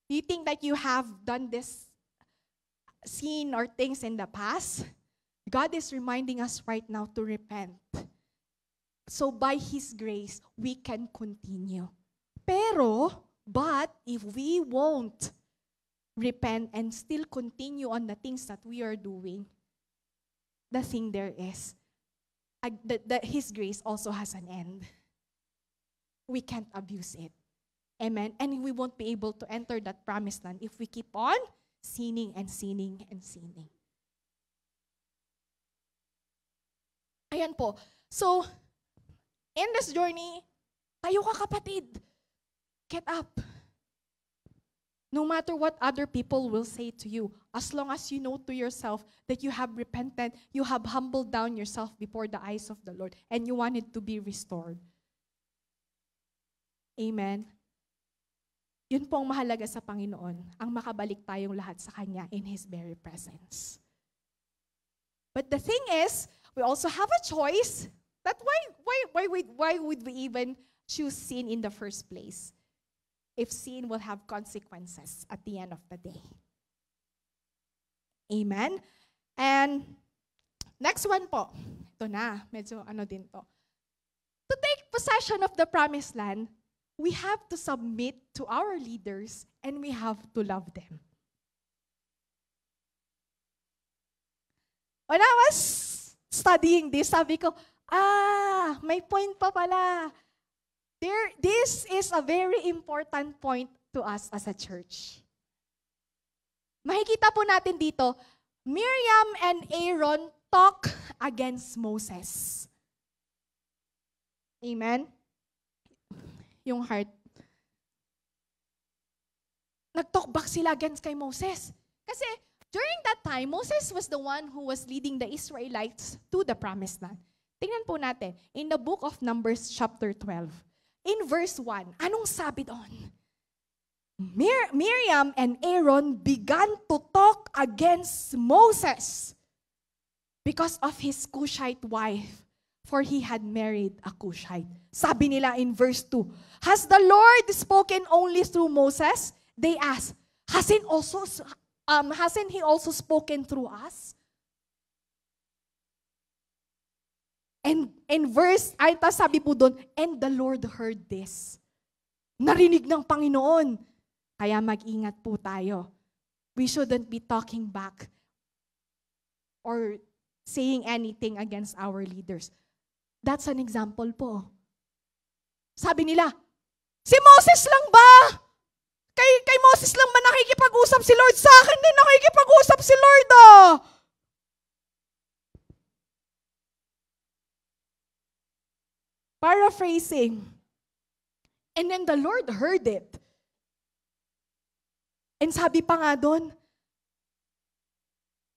Speaker 1: Do you think that you have done this sin or things in the past? God is reminding us right now to repent. So by His grace, we can continue. But if we won't repent and still continue on the things that we are doing, the thing there is, His grace also has an end. We can't abuse it. Amen? And we won't be able to enter that promised land if we keep on sinning and sinning and sinning. Ayan po. So, in this journey, tayo ka kapatid. Get up. No matter what other people will say to you, as long as you know to yourself that you have repented, you have humbled down yourself before the eyes of the Lord, and you wanted to be restored. Amen? Yun po ang mahalaga sa Panginoon, ang makabalik tayong lahat sa Kanya in His very presence. But the thing is, we also have a choice. That why would we even choose sin in the first place? If sin will have consequences at the end of the day. Amen? And next one po. Ito na, medyo din to. To take possession of the promised land, we have to submit to our leaders and we have to love them. When I was studying this, sabi ko, may point pa pala. This is a very important point to us as a church. Makikita po natin dito, Miriam and Aaron talk against Moses. Amen? Yung heart. Nag-talk back sila against kay Moses. Kasi during that time, Moses was the one who was leading the Israelites to the promised land. Tingnan po natin, in the book of Numbers chapter 12, in verse 1, anong sabi doon? Miriam and Aaron began to talk against Moses because of his Cushite wife, for he had married a Cushite. Sabi nila in verse 2, has the Lord spoken only through Moses? They asked, hasn't he also spoken through us? And in verse, sabi po doon, and the Lord heard this. Narinig ng Panginoon. Kaya mag-ingat po tayo. We shouldn't be talking back or saying anything against our leaders. That's an example po. Sabi nila, si Moses lang ba? Kay Moses lang ba nakikipag-usap si Lord? Sa akin din nakikipag-usap si Lord Paraphrasing. And then the Lord heard it. And sabi pa nga doon,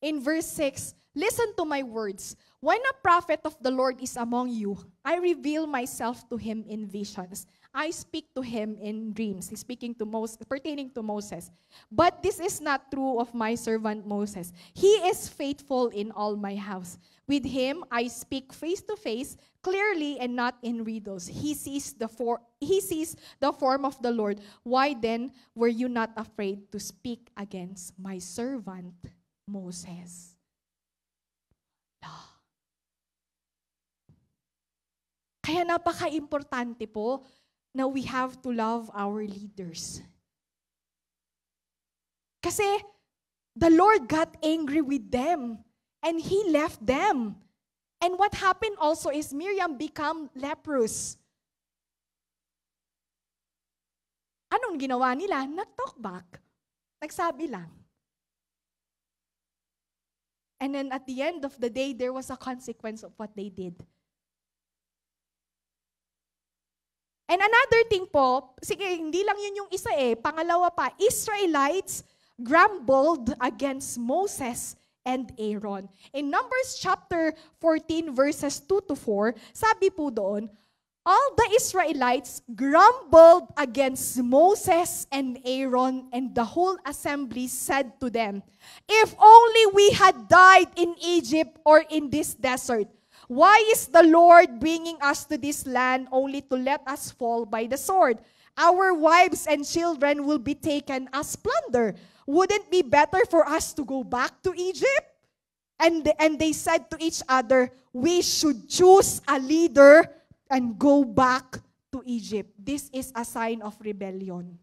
Speaker 1: in verse 6, listen to my words. When a prophet of the Lord is among you, I reveal myself to him in visions. I speak to him in dreams. He's speaking to Moses, pertaining to Moses. But this is not true of my servant Moses. He is faithful in all my house. With him, I speak face to face, clearly and not in riddles. He sees the form of the Lord. Why then were you not afraid to speak against my servant Moses? Kaya napaka-importante po na we have to love our leaders. Kasi the Lord got angry with them and He left them. And what happened also is Miriam became leprous. Anong ginawa nila? Nag-talk back. Nagsabi lang. And then at the end of the day, there was a consequence of what they did. And another thing po, sige, hindi lang yun yung isa pangalawa pa, Israelites grumbled against Moses and Aaron. In Numbers chapter 14 verses 2 to 4, sabi po doon, all the Israelites grumbled against Moses and Aaron, and the whole assembly said to them, "If only we had died in Egypt or in this desert. Why is the Lord bringing us to this land only to let us fall by the sword? Our wives and children will be taken as plunder. Wouldn't it be better for us to go back to Egypt?" And they said to each other, "We should choose a leader and go back to Egypt." This is a sign of rebellion.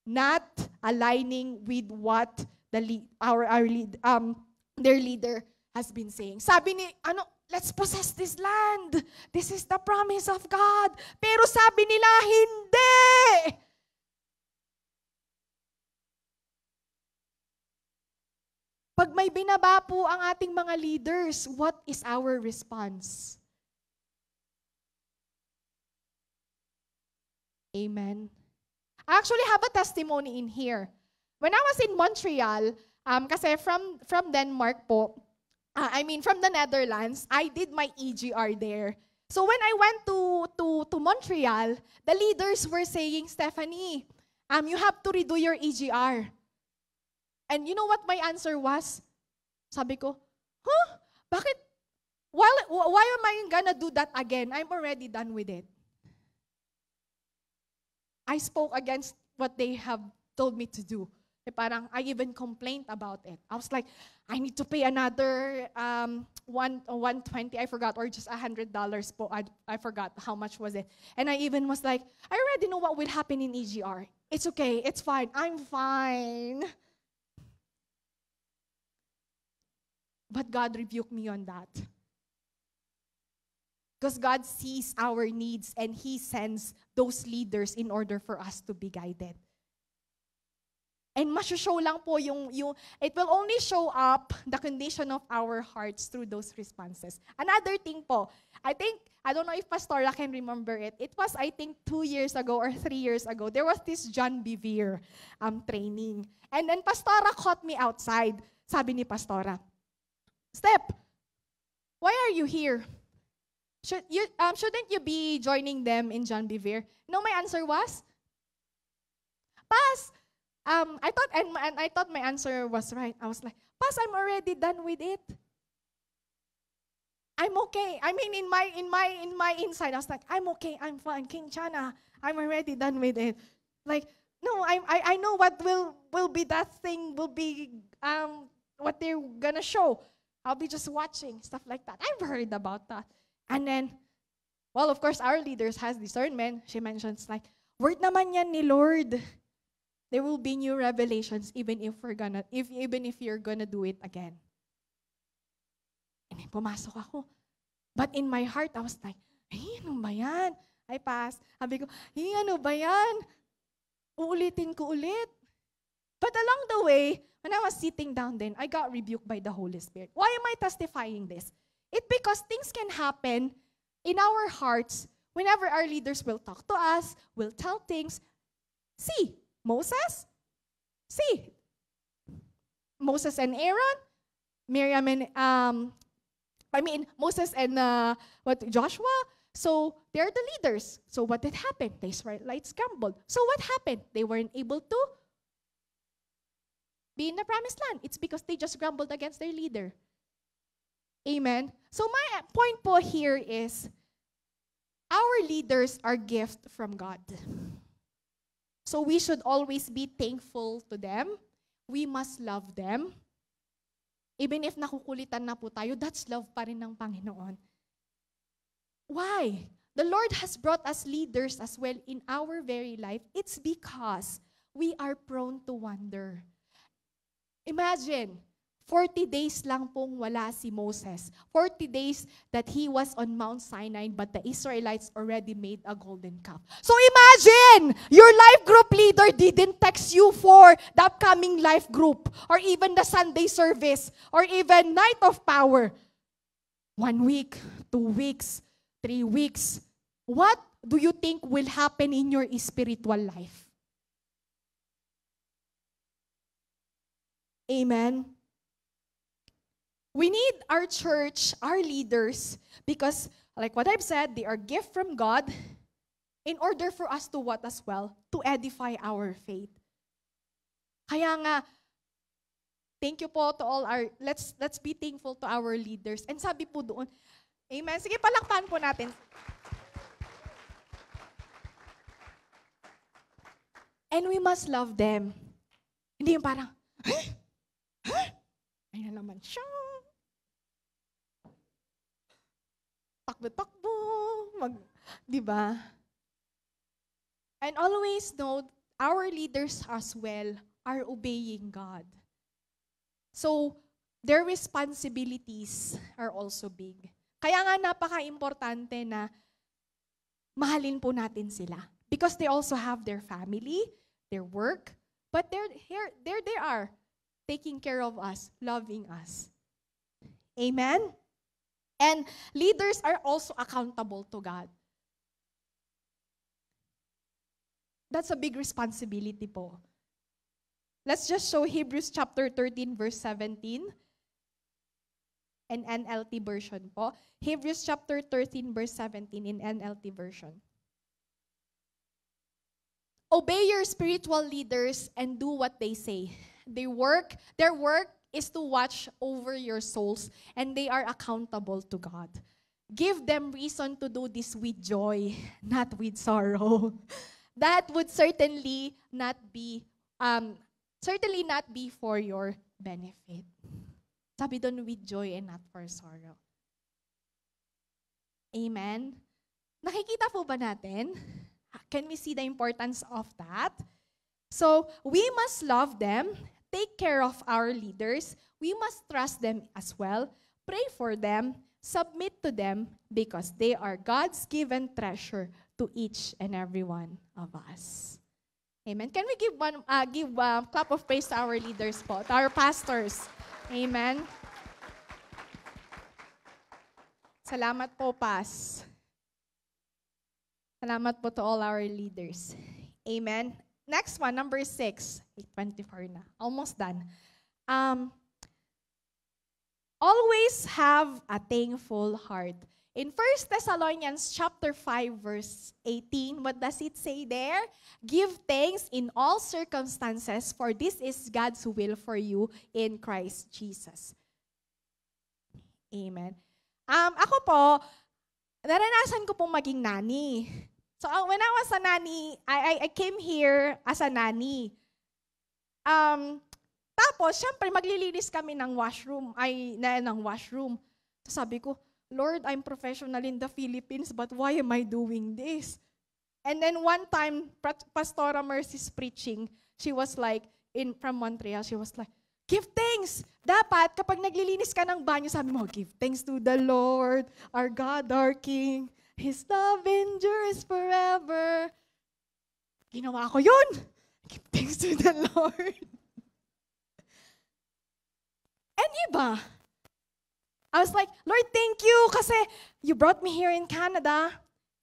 Speaker 1: Not aligning with what their leader has been saying. Sabi ni, let's possess this land. This is the promise of God. Pero sabi nila, hindi. Pag may binaba po ang ating mga leaders, what is our response? Amen. I actually have a testimony in here. When I was in Montreal, kasi from Denmark po, from the Netherlands, I did my EGR there. So when I went to Montreal, the leaders were saying, "Stephanie, you have to redo your EGR." And you know what my answer was? Sabi ko, Bakit? Why am I gonna do that again? I'm already done with it. I spoke against what they have told me to do. Parang I even complained about it. I was like, I need to pay another $120, I forgot, or just $100 po. I forgot how much was it. And I even was like, I already know what will happen in EGR. It's okay, it's fine, I'm fine. But God rebuked me on that. Because God sees our needs and He sends those leaders in order for us to be guided. And masushow lang po it will only show up the condition of our hearts through those responses. Another thing po, I don't know if Pastora can remember it. It was, I think, 2 years ago or 3 years ago, there was this John Bevere training. And then Pastora caught me outside. Sabi ni Pastora, "Step, why are you here? Shouldn't you be joining them in John Bevere?" No, my answer was, "Pas, I thought my answer was right. I was like, Pas, I'm already done with it. I'm okay. I mean, in my inside, I was like, I'm okay. I'm fine. King Chana, I'm already done with it. Like, no, I know what will be that thing. Will be what they're gonna show. I'll be just watching stuff like that. I've heard about that." And then, well, of course, our leaders has discernment. She mentions like, "Word naman yan ni Lord. There will be new revelations even if you're gonna do it again." And then pumasok ako. But in my heart, I was like, ano ba yan? I passed. Sabi ko, ano ba yan? Uulitin ko ulit. But along the way, when I was sitting down then, I got rebuked by the Holy Spirit. Why am I testifying this? It's because things can happen in our hearts whenever our leaders will talk to us, will tell things. See, Moses and Aaron, Miriam and Moses and Joshua. So they're the leaders. So what did happen? The Israelites grumbled. So what happened? They weren't able to be in the promised land. It's because they just grumbled against their leader. Amen. So my point po here is, our leaders are gift from God. So we should always be thankful to them. We must love them. Even if nakukulitan na po tayo, that's love pa rin ng Panginoon. Why? The Lord has brought us leaders as well in our very life. It's because we are prone to wander. Imagine, 40 days lang pong wala si Moses. 40 days that he was on Mount Sinai, but the Israelites already made a golden calf. So imagine, your life group leader didn't text you for the upcoming life group, or even the Sunday service, or even Night of Power. 1 week, 2 weeks, 3 weeks. What do you think will happen in your spiritual life? Amen. We need our church, our leaders, because like what I've said, they are gift from God in order for us to what as well? To edify our faith. Kaya nga, thank you po to all our, let's be thankful to our leaders. And sabi po doon, amen. Sige, palakpan po natin. And we must love them. Hindi yung parang, ayun na naman siya. Takbo-takbo. Di ba? And always know, our leaders as well are obeying God. So, their responsibilities are also big. Kaya nga napaka-importante na mahalin po natin sila. Because they also have their family, their work, but they're here, there they are, taking care of us, loving us. Amen? And leaders are also accountable to God. That's a big responsibility po. Let's just show Hebrews chapter 13, verse 17. An NLT version po. Hebrews chapter 13, verse 17 in NLT version. Obey your spiritual leaders and do what they say. Their work is to watch over your souls, and they are accountable to God. Give them reason to do this with joy, not with sorrow. That would certainly not be for your benefit. Sabi doon, with joy and not for sorrow. Amen? Nakikita po ba natin? Can we see the importance of that? So, we must love them, take care of our leaders, we must trust them as well, pray for them, submit to them, because they are God's given treasure to each and every one of us. Amen. Can we give one clap of praise to our leaders po, to our pastors? Amen. Salamat po, Pas. Salamat po to all our leaders. Amen. Next one, number 6. 8:24 na. Almost done. Always have a thankful heart. In 1 Thessalonians chapter 5, verse 18, what does it say there? Give thanks in all circumstances, for this is God's will for you in Christ Jesus. Amen. Ako po, naranasan ko pong maging nanny. So when I was a nanny, I came here as a nanny. Tapos, syempre, maglilinis kami ng washroom. So sabi ko, Lord, I'm professional in the Philippines, but why am I doing this? And then one time, Pastora Mercy's preaching, she was like, from Montreal, she was like, give thanks. Dapat, kapag naglilinis ka ng banyo, sabi mo, give thanks to the Lord, our God, our King. His love endures forever. Ginawa ko yun. Give thanks to the Lord. And iba, I was like, Lord, thank you kasi you brought me here in Canada.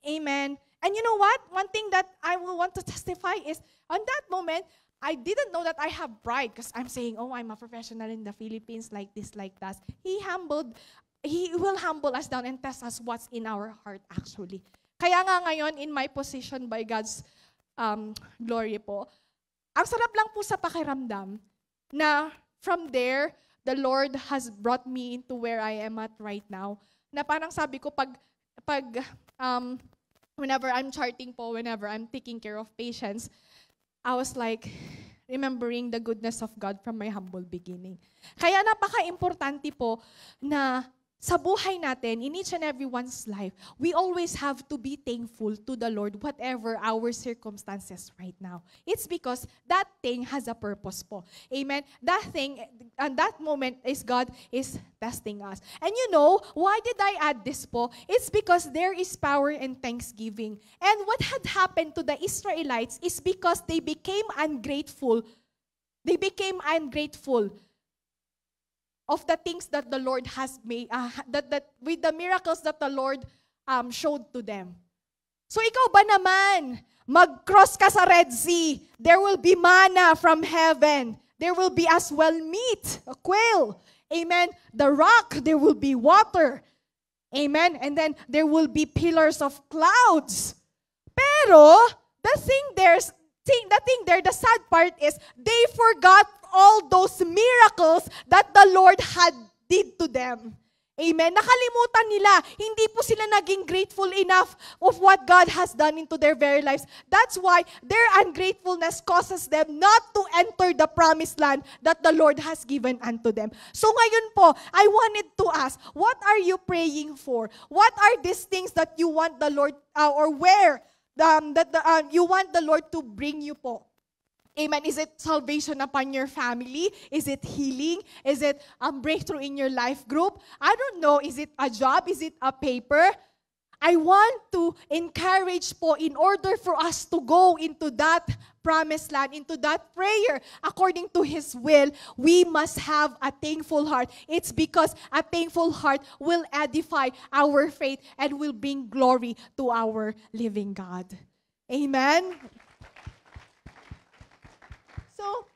Speaker 1: Amen. And you know what? One thing that I will want to testify is, on that moment, I didn't know that I have pride because I'm saying, oh, I'm a professional in the Philippines, like this, like that. He will humble us down and test us what's in our heart actually. Kaya nga ngayon, in my position by God's glory po, ang sarap lang po sa pakiramdam na from there, the Lord has brought me into where I am at right now. Na parang sabi ko, whenever I'm charting po, whenever I'm taking care of patients, I was like, remembering the goodness of God from my humble beginning. Kaya napaka-importante po na sa buhay natin, in each and everyone's life, we always have to be thankful to the Lord whatever our circumstances right now. It's because that thing has a purpose po. Amen? That thing, and that moment is God is testing us. And you know, why did I add this po? It's because there is power in thanksgiving. And what had happened to the Israelites is because they became ungrateful. They became ungrateful of the things that the Lord has made, with the miracles that the Lord showed to them. So ikaw ba naman, mag-cross ka sa Red Sea, there will be manna from heaven. There will be as well meat, a quail. Amen. The rock, there will be water. Amen? And then there will be pillars of clouds. Pero, the thing there, the sad part is, they forgot all those miracles that the Lord had did to them. Amen? Nakalimutan nila. Hindi po sila naging grateful enough of what God has done into their very lives. That's why their ungratefulness causes them not to enter the promised land that the Lord has given unto them. So ngayon po, I wanted to ask, what are you praying for? What are these things that you want the Lord, or where you want the Lord to bring you po? Amen. Is it salvation upon your family? Is it healing? Is it a breakthrough in your life group? I don't know. Is it a job? Is it a paper? I want to encourage po, in order for us to go into that promised land, into that prayer, according to His will, we must have a thankful heart. It's because a thankful heart will edify our faith and will bring glory to our living God. Amen? So,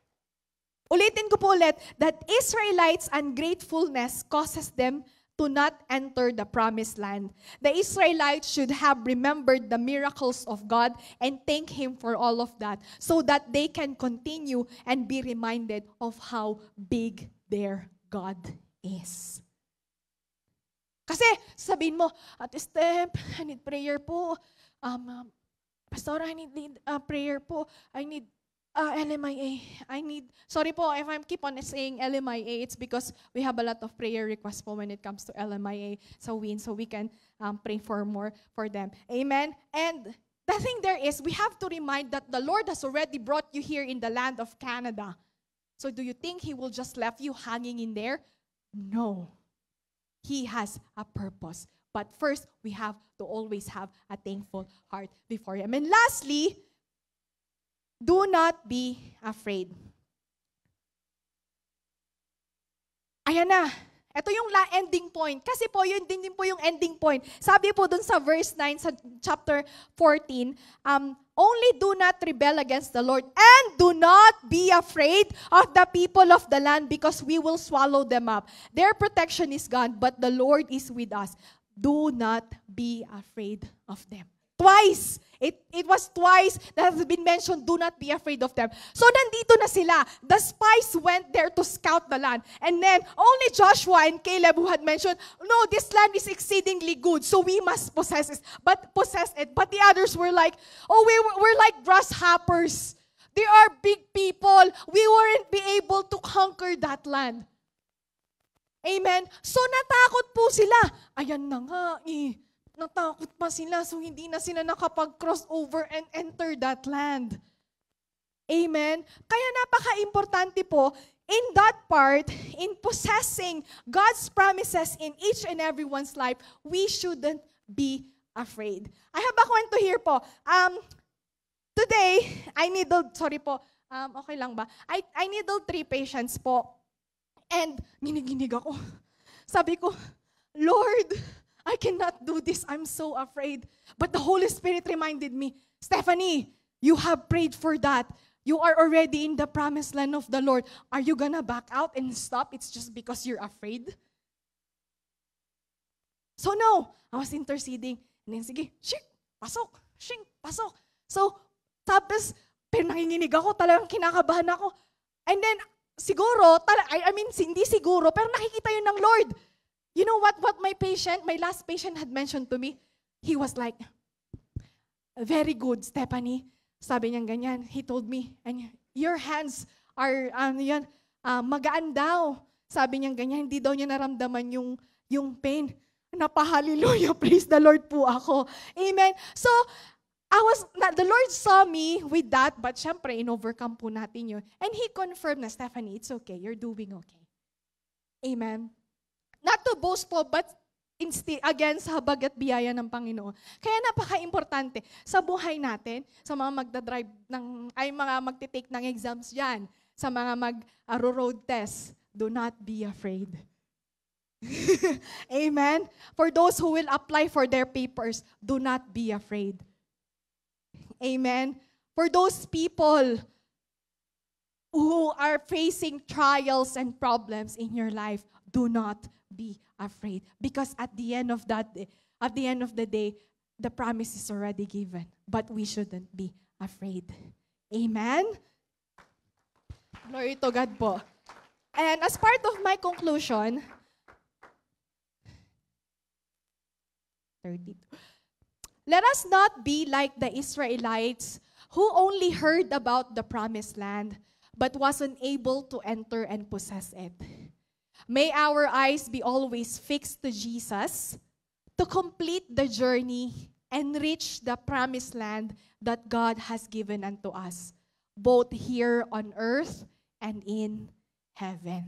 Speaker 1: ulitin ko po ulit, that Israelites' ungratefulness causes them to not enter the promised land. The Israelites should have remembered the miracles of God and thank Him for all of that so that they can continue and be reminded of how big their God is. Kasi sabihin mo, Ate Steph, I need prayer po. Pastor, I need prayer po. I need LMIA. Sorry po if I keep on saying LMIA, it's because we have a lot of prayer requests po when it comes to LMIA so we can pray for more for them. Amen? And the thing there is, we have to remind that the Lord has already brought you here in the land of Canada. So do you think He will just left you hanging in there? No. He has a purpose. But first, we have to always have a thankful heart before Him. And lastly, do not be afraid. Ayan na. Ito yung ending point. Kasi po, yun din po yung ending point. Sabi po dun sa verse 9 sa chapter 14, only do not rebel against the Lord and do not be afraid of the people of the land because we will swallow them up. Their protection is gone, but the Lord is with us. Do not be afraid of them. Twice. It was twice that has been mentioned, do not be afraid of them. So nandito na sila. The spies went there to scout the land. And then only Joshua and Caleb who had mentioned, no, this land is exceedingly good, so we must possess it. But the others were like, oh, we're like grasshoppers. They are big people. We weren't be able to conquer that land. Amen? So natakot po sila. Ayan na nga natakot pa sila, so hindi na sila nakapag-cross over and enter that land. Amen? Kaya napaka-importante po, in that part, in possessing God's promises in each and everyone's life, we shouldn't be afraid. I have a kwento here po. Today, okay lang ba? I needled 3 patients po. And ginig ako. Sabi ko, Lord, I cannot do this. I'm so afraid. But the Holy Spirit reminded me, Stephanie, you have prayed for that. You are already in the promised land of the Lord. Are you gonna back out and stop? It's just because you're afraid? So no, I was interceding. And then, sige, pasok. So, tapos, pero nanginginig ako, talagang kinakabahan ako. And then, siguro, hindi siguro, pero nakikita yun ng Lord. You know what my last patient had mentioned to me? He was like, very good, Stephanie. Sabi niya ganyan. He told me, and your hands are, magaan daw. Sabi niya ganyan, hindi daw niya naramdaman yung pain. Napahallelujah, praise the Lord po ako. Amen. So, the Lord saw me with that, but syempre, in-overcome po natin yun. And He confirmed na, Stephanie, it's okay, you're doing okay. Amen. Not to boast po, but again, sa habag at biyaya ng Panginoon. Kaya napaka-importante sa buhay natin, sa mga magdadrive mga magtitake ng exams dyan, sa mga mag-road test, do not be afraid. Amen? For those who will apply for their papers, do not be afraid. Amen? For those people who are facing trials and problems in your life, do not be afraid. Because at the end of the day, the promise is already given. But we shouldn't be afraid. Amen? Glory to God po. And as part of my conclusion, 32. Let us not be like the Israelites who only heard about the promised land but wasn't able to enter and possess it. May our eyes be always fixed to Jesus to complete the journey and reach the promised land that God has given unto us, both here on earth and in heaven.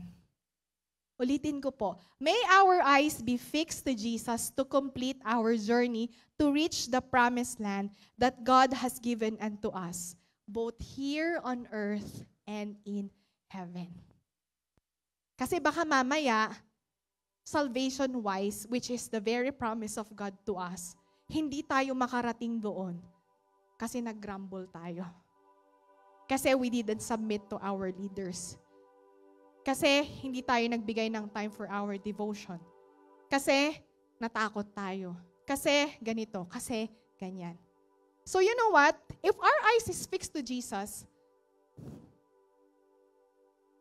Speaker 1: Ulitin ko po, may our eyes be fixed to Jesus to complete our journey to reach the promised land that God has given unto us, both here on earth and in heaven. Kasi baka mamaya, salvation-wise, which is the very promise of God to us, hindi tayo makarating doon kasi nag-grumble tayo. Kasi we didn't submit to our leaders. Kasi hindi tayo nagbigay ng time for our devotion. Kasi natakot tayo. Kasi ganito, kasi ganyan. So you know what? If our eyes is fixed to Jesus,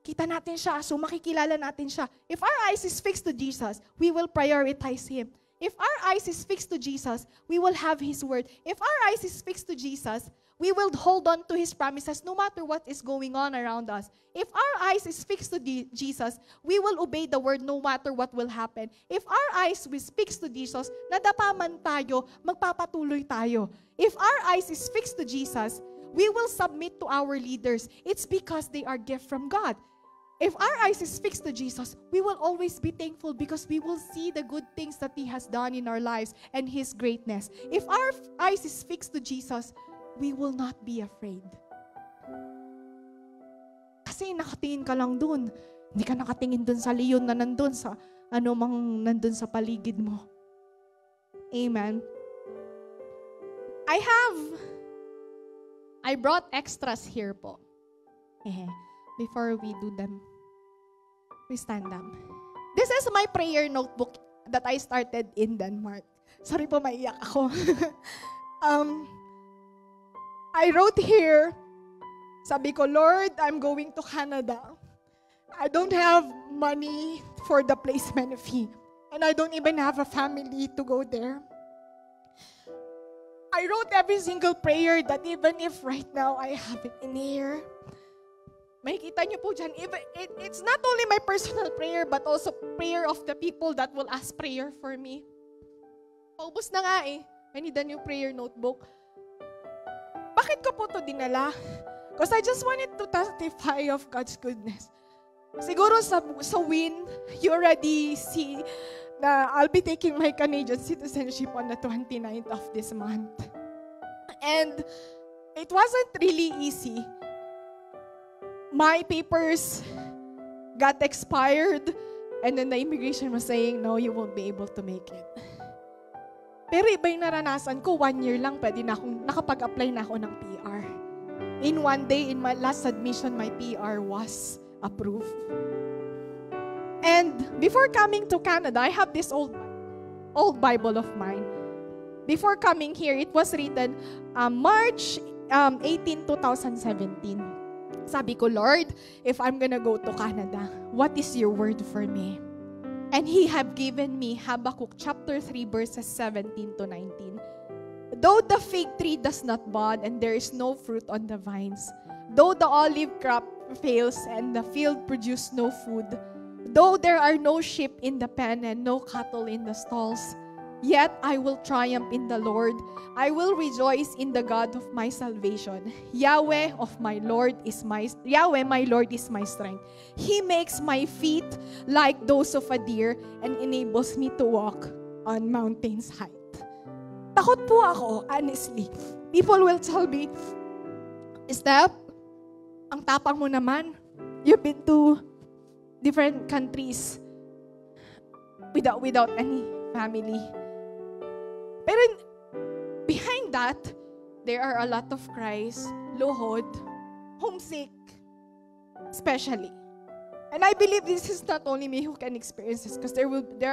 Speaker 1: kita natin siya, so makikilala natin siya. If our eyes is fixed to Jesus, we will prioritize Him. If our eyes is fixed to Jesus, we will have His word. If our eyes is fixed to Jesus, we will hold on to His promises no matter what is going on around us. If our eyes is fixed to Jesus, we will obey the word no matter what will happen. If our eyes is fixed to Jesus, nadapa man tayo, magpapatuloy tayo. If our eyes is fixed to Jesus, we will submit to our leaders. It's because they are gift from God. If our eyes is fixed to Jesus, we will always be thankful because we will see the good things that He has done in our lives and His greatness. If our eyes is fixed to Jesus, we will not be afraid. Kasi nakatingin ka lang dun. Hindi ka nakatingin dun sa leon na nandun sa nandun sa paligid mo. Amen. I brought extras here po. Before we do them, we stand up. This is my prayer notebook that I started in Denmark. Sorry po, maiyak ako. I wrote here, sabi ko, Lord, I'm going to Canada. I don't have money for the placement fee. And I don't even have a family to go there. I wrote every single prayer that even if right now I have it in here, makikita niyo po dyan, it's not only my personal prayer, but also prayer of the people that will ask prayer for me. Paubos na nga eh. I need a new prayer notebook. Bakit ko po ito dinala? Because I just wanted to testify of God's goodness. Siguro sa win, you already see na I'll be taking my Canadian citizenship on the 29th of this month. And it wasn't really easy. My papers got expired and then the immigration was saying, no, you won't be able to make it. Pero iba yung naranasan ko, 1 year lang pwede na akong nakapag-apply na ako ng PR. In one day, in my last submission, my PR was approved. And before coming to Canada, I have this old Bible of mine. Before coming here, it was written March 18, 2017. Sabi ko, Lord, if I'm gonna go to Canada, what is your word for me? And He have given me Habakkuk chapter 3 verses 17 to 19. Though the fig tree does not bud and there is no fruit on the vines, though the olive crop fails and the field produce no food, though there are no sheep in the pen and no cattle in the stalls, yet I will triumph in the Lord. I will rejoice in the God of my salvation. Yahweh, my Lord, is my strength. He makes my feet like those of a deer and enables me to walk on mountains height. Takot po ako, honestly. People will tell me, Steph, ang tapang mo naman. You've been to different countries without any family. Pero behind that, there are a lot of cries, luhod, homesick, especially. And I believe this is not only me who can experience this, because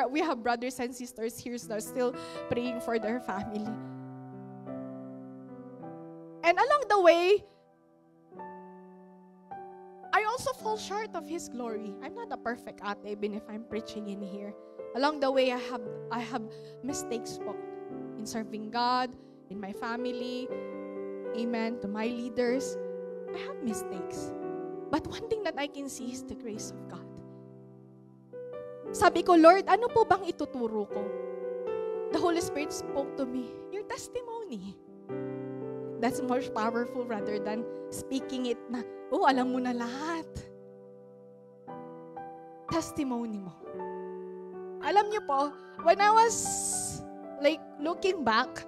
Speaker 1: we have brothers and sisters here that are still praying for their family. And along the way, I also fall short of His glory. I'm not a perfect ate, even if I'm preaching in here. Along the way, I have mistakes po in serving God, in my family, amen, to my leaders. I have mistakes. But one thing that I can see is the grace of God. Sabi ko, Lord, ano po bang ituturo ko? The Holy Spirit spoke to me, your testimony. That's more powerful rather than speaking it na, oh, alam mo na lahat. Testimony mo. Alam niyo po, when I was looking back,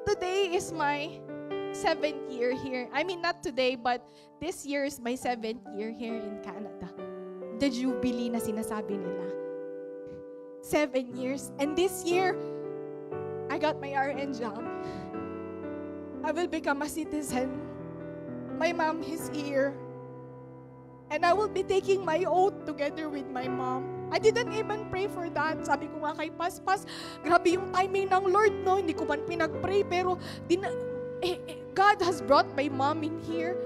Speaker 1: today is my 7th year here. I mean, not today, but this year is my 7th year here in Canada. The Jubilee na sinasabi nila. 7 years. And this year, I got my RN job. I will become a citizen. My mom is here. And I will be taking my oath together with my mom. I didn't even pray for that. Sabi ko nga kay Paspas, grabe yung timing ng Lord, no? Hindi ko man pinag-pray, pero God has brought my mom in here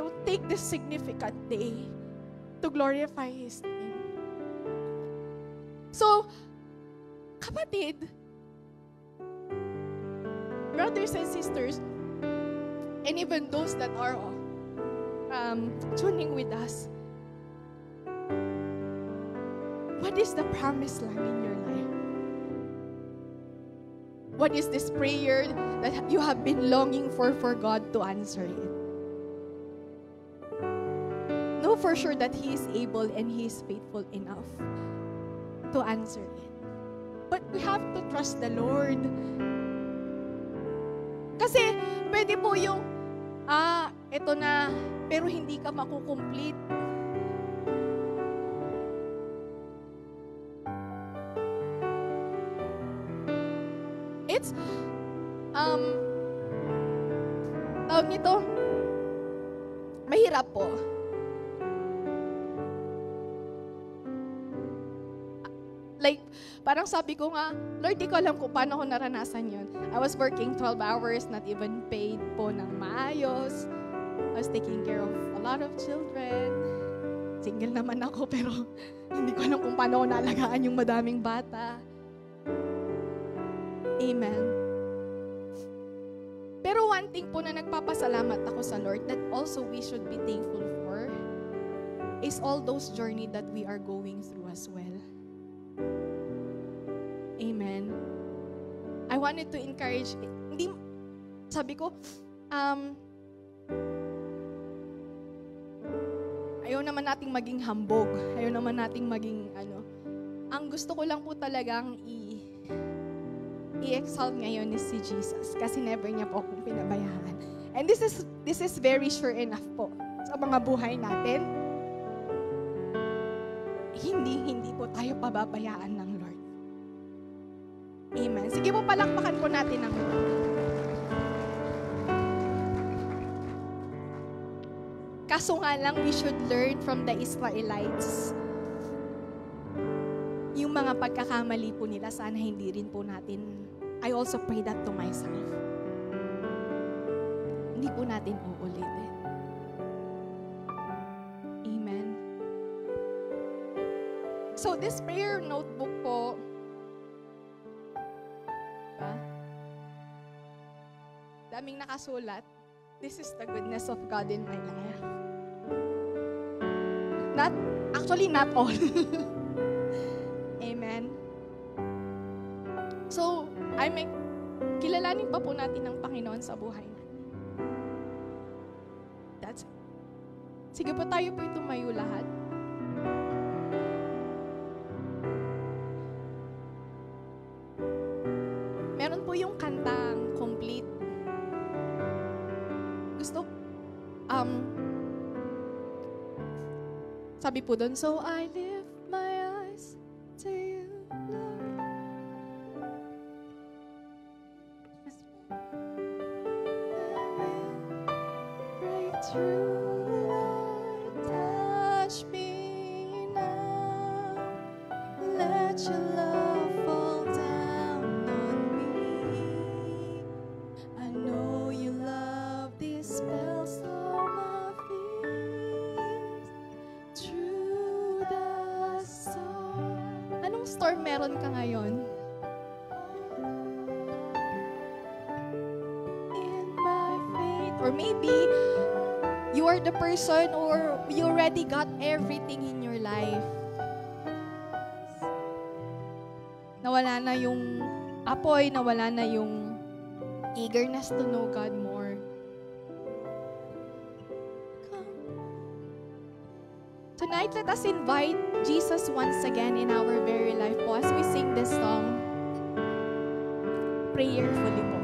Speaker 1: to take this significant day to glorify His name. So, kapatid, brothers and sisters, and even those that are tuning with us, what is the promised land in your life? What is this prayer that you have been longing for God to answer it? Know for sure that He is able and He is faithful enough to answer it. But we have to trust the Lord. Kasi pwede po yung, ito na, pero hindi ka makukomplete. It's, tawag nito, mahirap po. Parang sabi ko nga, Lord, di ko alam kung paano ko naranasan yun. I was working 12 hours, not even paid po ng maayos. I was taking care of a lot of children. Single naman ako, pero hindi ko alam kung paano ko naalagaan yung madaming bata. Amen. Pero one thing po na nagpapasalamat ako sa Lord that also we should be thankful for is all those journey that we are going through as well. Amen. I wanted to encourage, sabi ko, ayaw naman nating maging hambog. Ayaw naman nating maging, ang gusto ko lang po talagang i-exalt ngayon is si Jesus kasi never niya po akong pinabayaan. And this is very sure enough po sa mga buhay natin. Hindi po tayo pababayaan ng Lord. Amen. Sige po, palakpakan po natin ang Lord. Kaso nga lang, we should learn from the Israelites. Yung mga pagkakamali po nila, sana hindi rin po natin, I also pray that to myself. Hindi po natin uulitin. Amen. So this prayer notebook po, daming nakasulat, this is the goodness of God in my life. Not all. Amen. So, kilalanin pa po natin ang Panginoon sa buhay natin. That's it. Sige po, tayo po tumayo lahat. Meron po yung kantang complete. Gusto, sabi po doon, so I lift my eyes to you, Lord. Break through, Lord, touch me storm meron ka ngayon? In by faith. Or maybe, you are the person or you already got everything in your life. Nawala na yung apoy, nawala na yung eagerness to know God more. Tonight, let us invite Jesus once again in our very life po as we sing this song prayerfully po.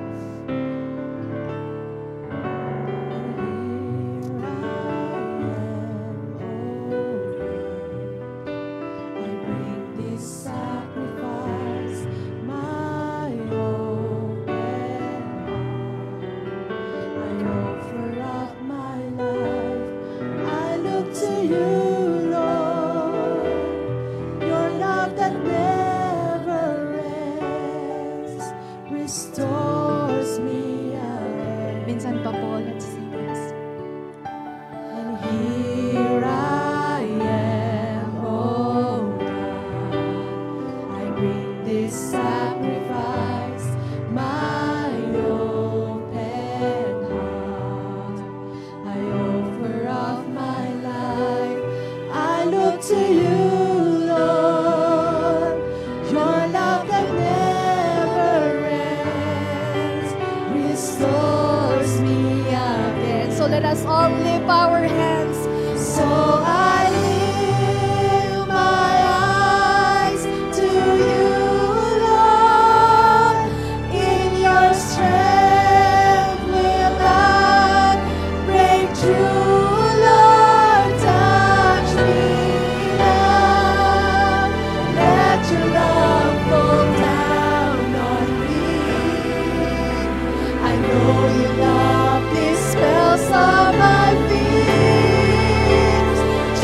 Speaker 1: Minsan pa po, let's sing this. And here I am, oh God, I bring this sacrifice, my open heart. I offer up my life, I look to you, Lord, your love that never ends, restores me again. So let us all lift our hands. So I lift my eyes to you, Lord. In your strength will I break through, Lord. Touch me now. Let your love fall down on me. I know you love these spells on my feet.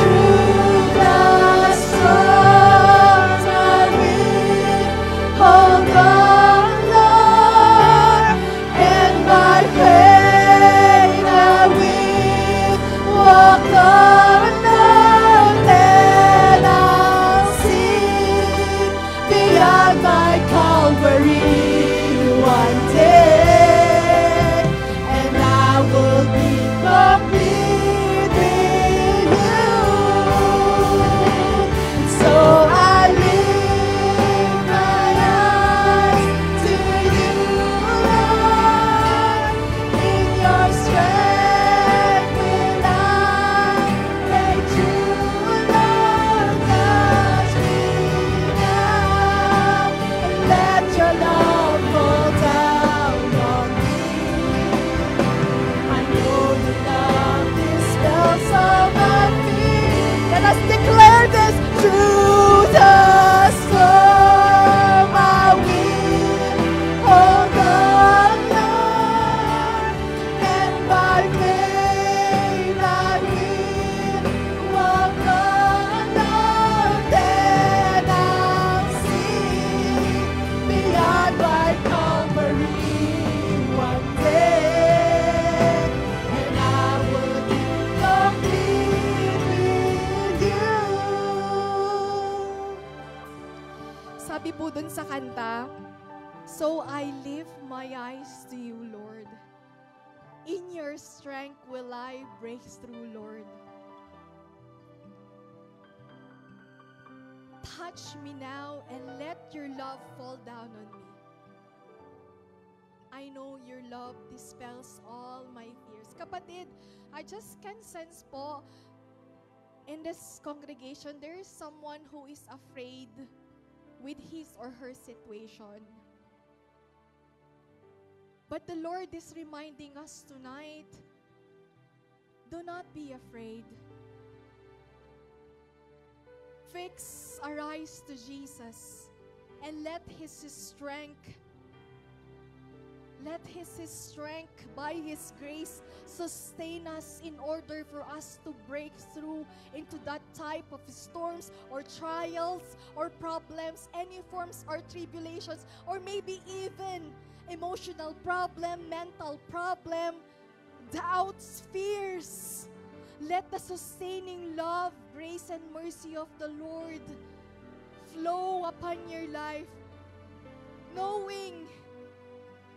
Speaker 1: Through the storms I will hold on, Lord, and by faith I will walk on, Lord, and I'll see beyond my Calvary one day, and I will be complete with you. So I lift my eyes to you, Lord. In your strength will I break through, Lord. Touch me now, and let your love fall down on me. I know you love these spells on my feet. Let us declare this. Through the storm I will hold on, Lord, and by faith I will walk on, Lord, then I'll see beyond my Calvary one day, and I will be complete with you. Sabi po dun sa kanta, so I lift my eyes to you, Lord. In your strength will I break through, Lord. Touch me now and let your love fall down on me. I know your love dispels all my fears. Kapatid, I just can sense po in this congregation, there is someone who is afraid with his or her situation. But the Lord is reminding us tonight, do not be afraid. Fix our eyes to Jesus and let His strength by His grace sustain us in order for us to break through into that type of storms or trials or problems, any forms or tribulations, or maybe even emotional problem, mental problem, doubts, fears. Let the sustaining love, grace, and mercy of the Lord flow upon your life, knowing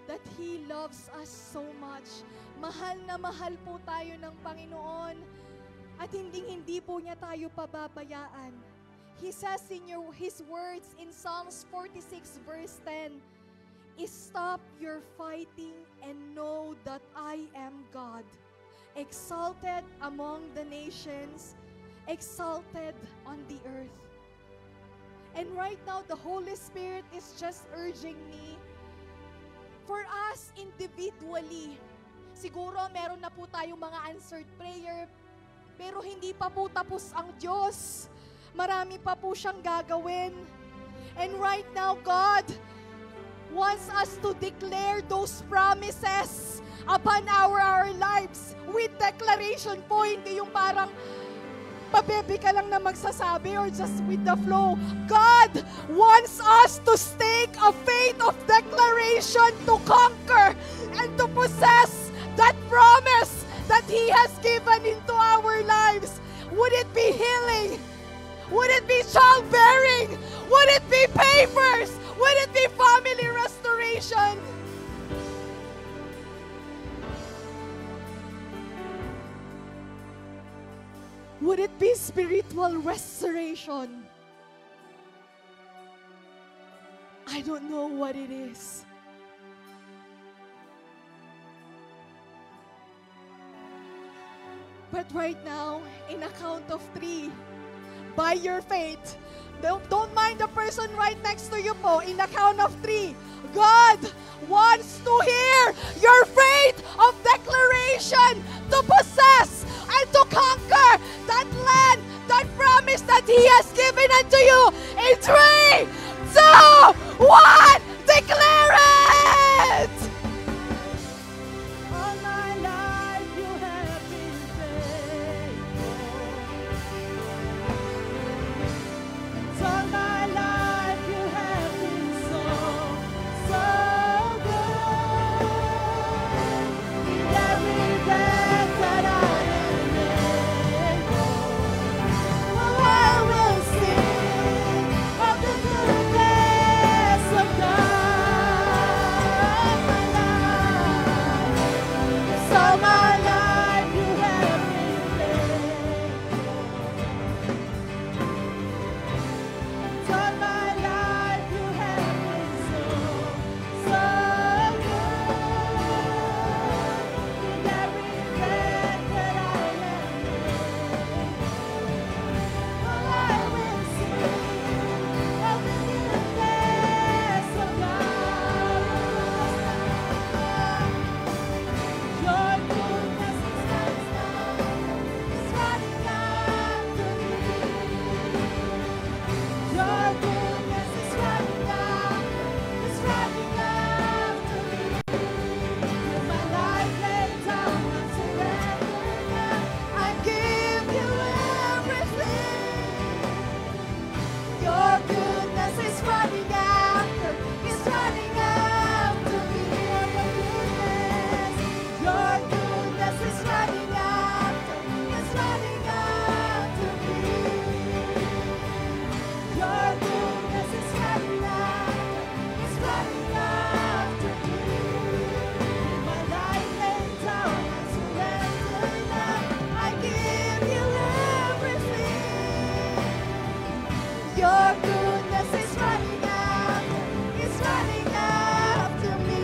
Speaker 1: that He loves us so much. Mahal na mahal po tayo ng Panginoon at hindi po niya tayo pababayaan. He says in His words in Psalms 46 verse 10, "Stop your fighting and know that I am God, exalted among the nations, exalted on the earth." And right now, the Holy Spirit is just urging me, for us individually, siguro meron na po tayong mga answered prayer, pero hindi pa po tapos ang Diyos. Marami pa po siyang gagawin. And right now, God wants us to declare those promises upon our lives with declaration po, hindi yung parang pabebe ka lang na magsasabi or just with the flow. God wants us to stake a faith of declaration to conquer and to possess that promise that He has given into our lives. Would it be healing? Would it be childbearing? Would it be papers? Would it be family restoration? Would it be spiritual restoration? I don't know what it is. But right now, in a count of 3, by your faith, don't mind the person right next to you po, in a count of 3, God wants to hear your faith of declaration to possess and to conquer that land, that promise that He has given unto you. In 3, 2, 1, declare it!
Speaker 2: All my life you have been faithful. All my life you have been so, so good. In every breath that I am able, I will sing of the goodness of God. My life, all my life you have been faithful. All my life you have been so, so good. In every breath that I am able, I will sing of the goodness of God. Your goodness is running after me. Your goodness is running after me. With my life laid down, I surrender now. I give you everything. Your goodness is running after me. Your goodness is running after me. Your goodness is running after me. With my life laid down, I surrender now. I give you everything. Your goodness is running after me.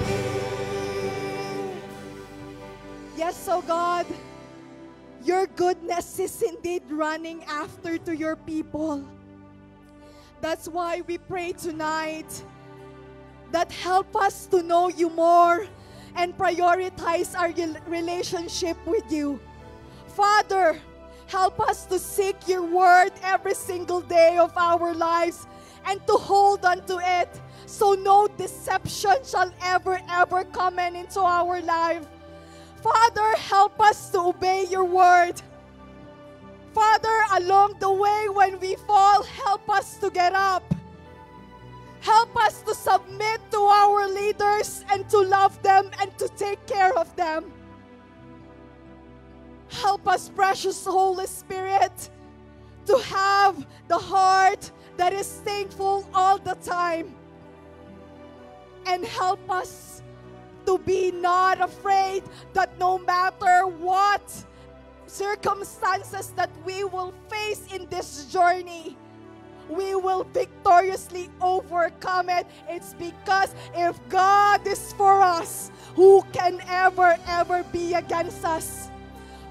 Speaker 1: Yes, so God, your goodness is indeed running after to your people. That's why we pray tonight that help us to know you more and prioritize our relationship with you. Father, help us to seek your word every single day of our lives and to hold on to it so no deception shall ever come into our life. Father, help us to obey your word. Father, along the way when we fall, help us to get up. Help us to submit to our leaders and to love them and to take care of them. Help us, precious Holy Spirit, to have the heart
Speaker 2: that is thankful all the time. And help us to be not afraid that no matter what circumstances that we will face in this journey, we will victoriously overcome it. It's because if God is for us, who can ever be against us?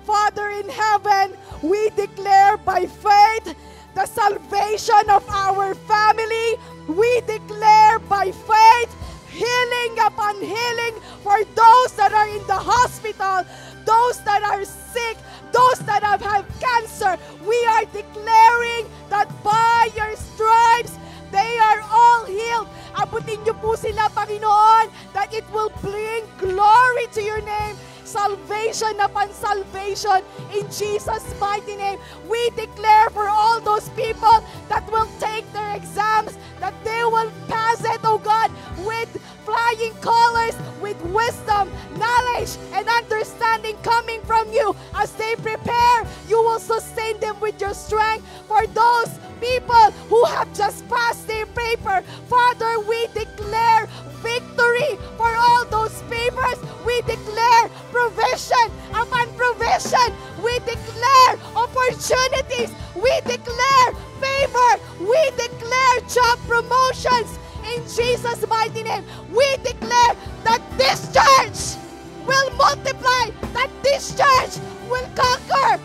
Speaker 2: Father in heaven, we declare by faith the salvation of our family. We declare by faith healing upon healing for those that are in the hospital, those that are sick, those that have had cancer. We are declaring that by your stripes, they are all healed. Abutin niyo po sila, Panginoon, that it will bring glory to your name. Salvation upon salvation in Jesus' mighty name. We declare for all those people that will take their exams, that they will pass it, oh God, with flying colors, with wisdom, knowledge, and understanding coming from you. As they prepare, you will sustain them with your strength. For those people who have just passed their paper, Father, we declare victory for all those papers. We declare provision upon provision. We declare opportunities. We declare favor. We declare job promotions in Jesus' mighty name. We declare that this church will multiply, that this church will conquer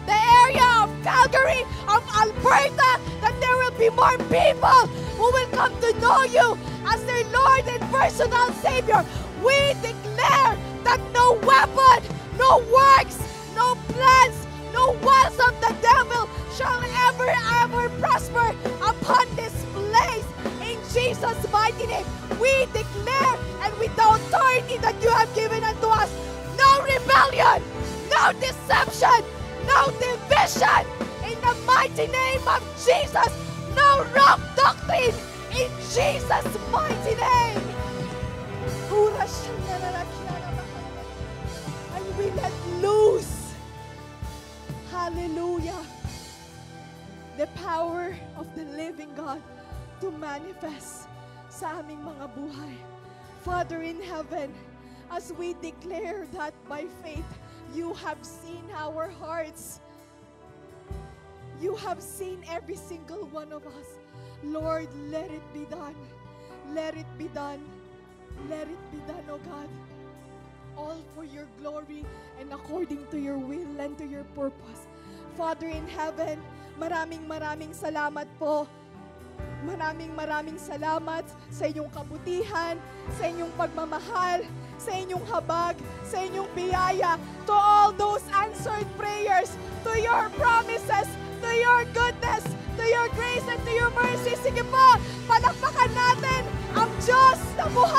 Speaker 2: the area of Calgary, of Alberta, that there will be more people who will come to know you as their Lord and personal Savior. We declare that no weapon, no works, no plans, no walls of the devil shall ever prosper upon this place. In Jesus' mighty name, we declare, and with the authority that you have given unto us, no rebellion, no deception, no division. In the mighty name of Jesus, no wrong doctrine. In Jesus' mighty name. And we let loose. Hallelujah. The power of the living God to manifest sa aming mga buhay. Father in heaven, as we declare that by faith, you have seen our hearts. You have seen every single one of us. Lord, let it be done. Let it be done. Let it be done, oh God. All for your glory and according to your will and to your purpose. Father in heaven, maraming salamat po. Maraming salamat sa inyong kabutihan, sa inyong pagmamahal, sa inyong habag, sa inyong biyaya, to all those answered prayers, to your promises, to your goodness, to your grace, and to your mercy. Sige po, palakpakan natin ang Diyos na buhay.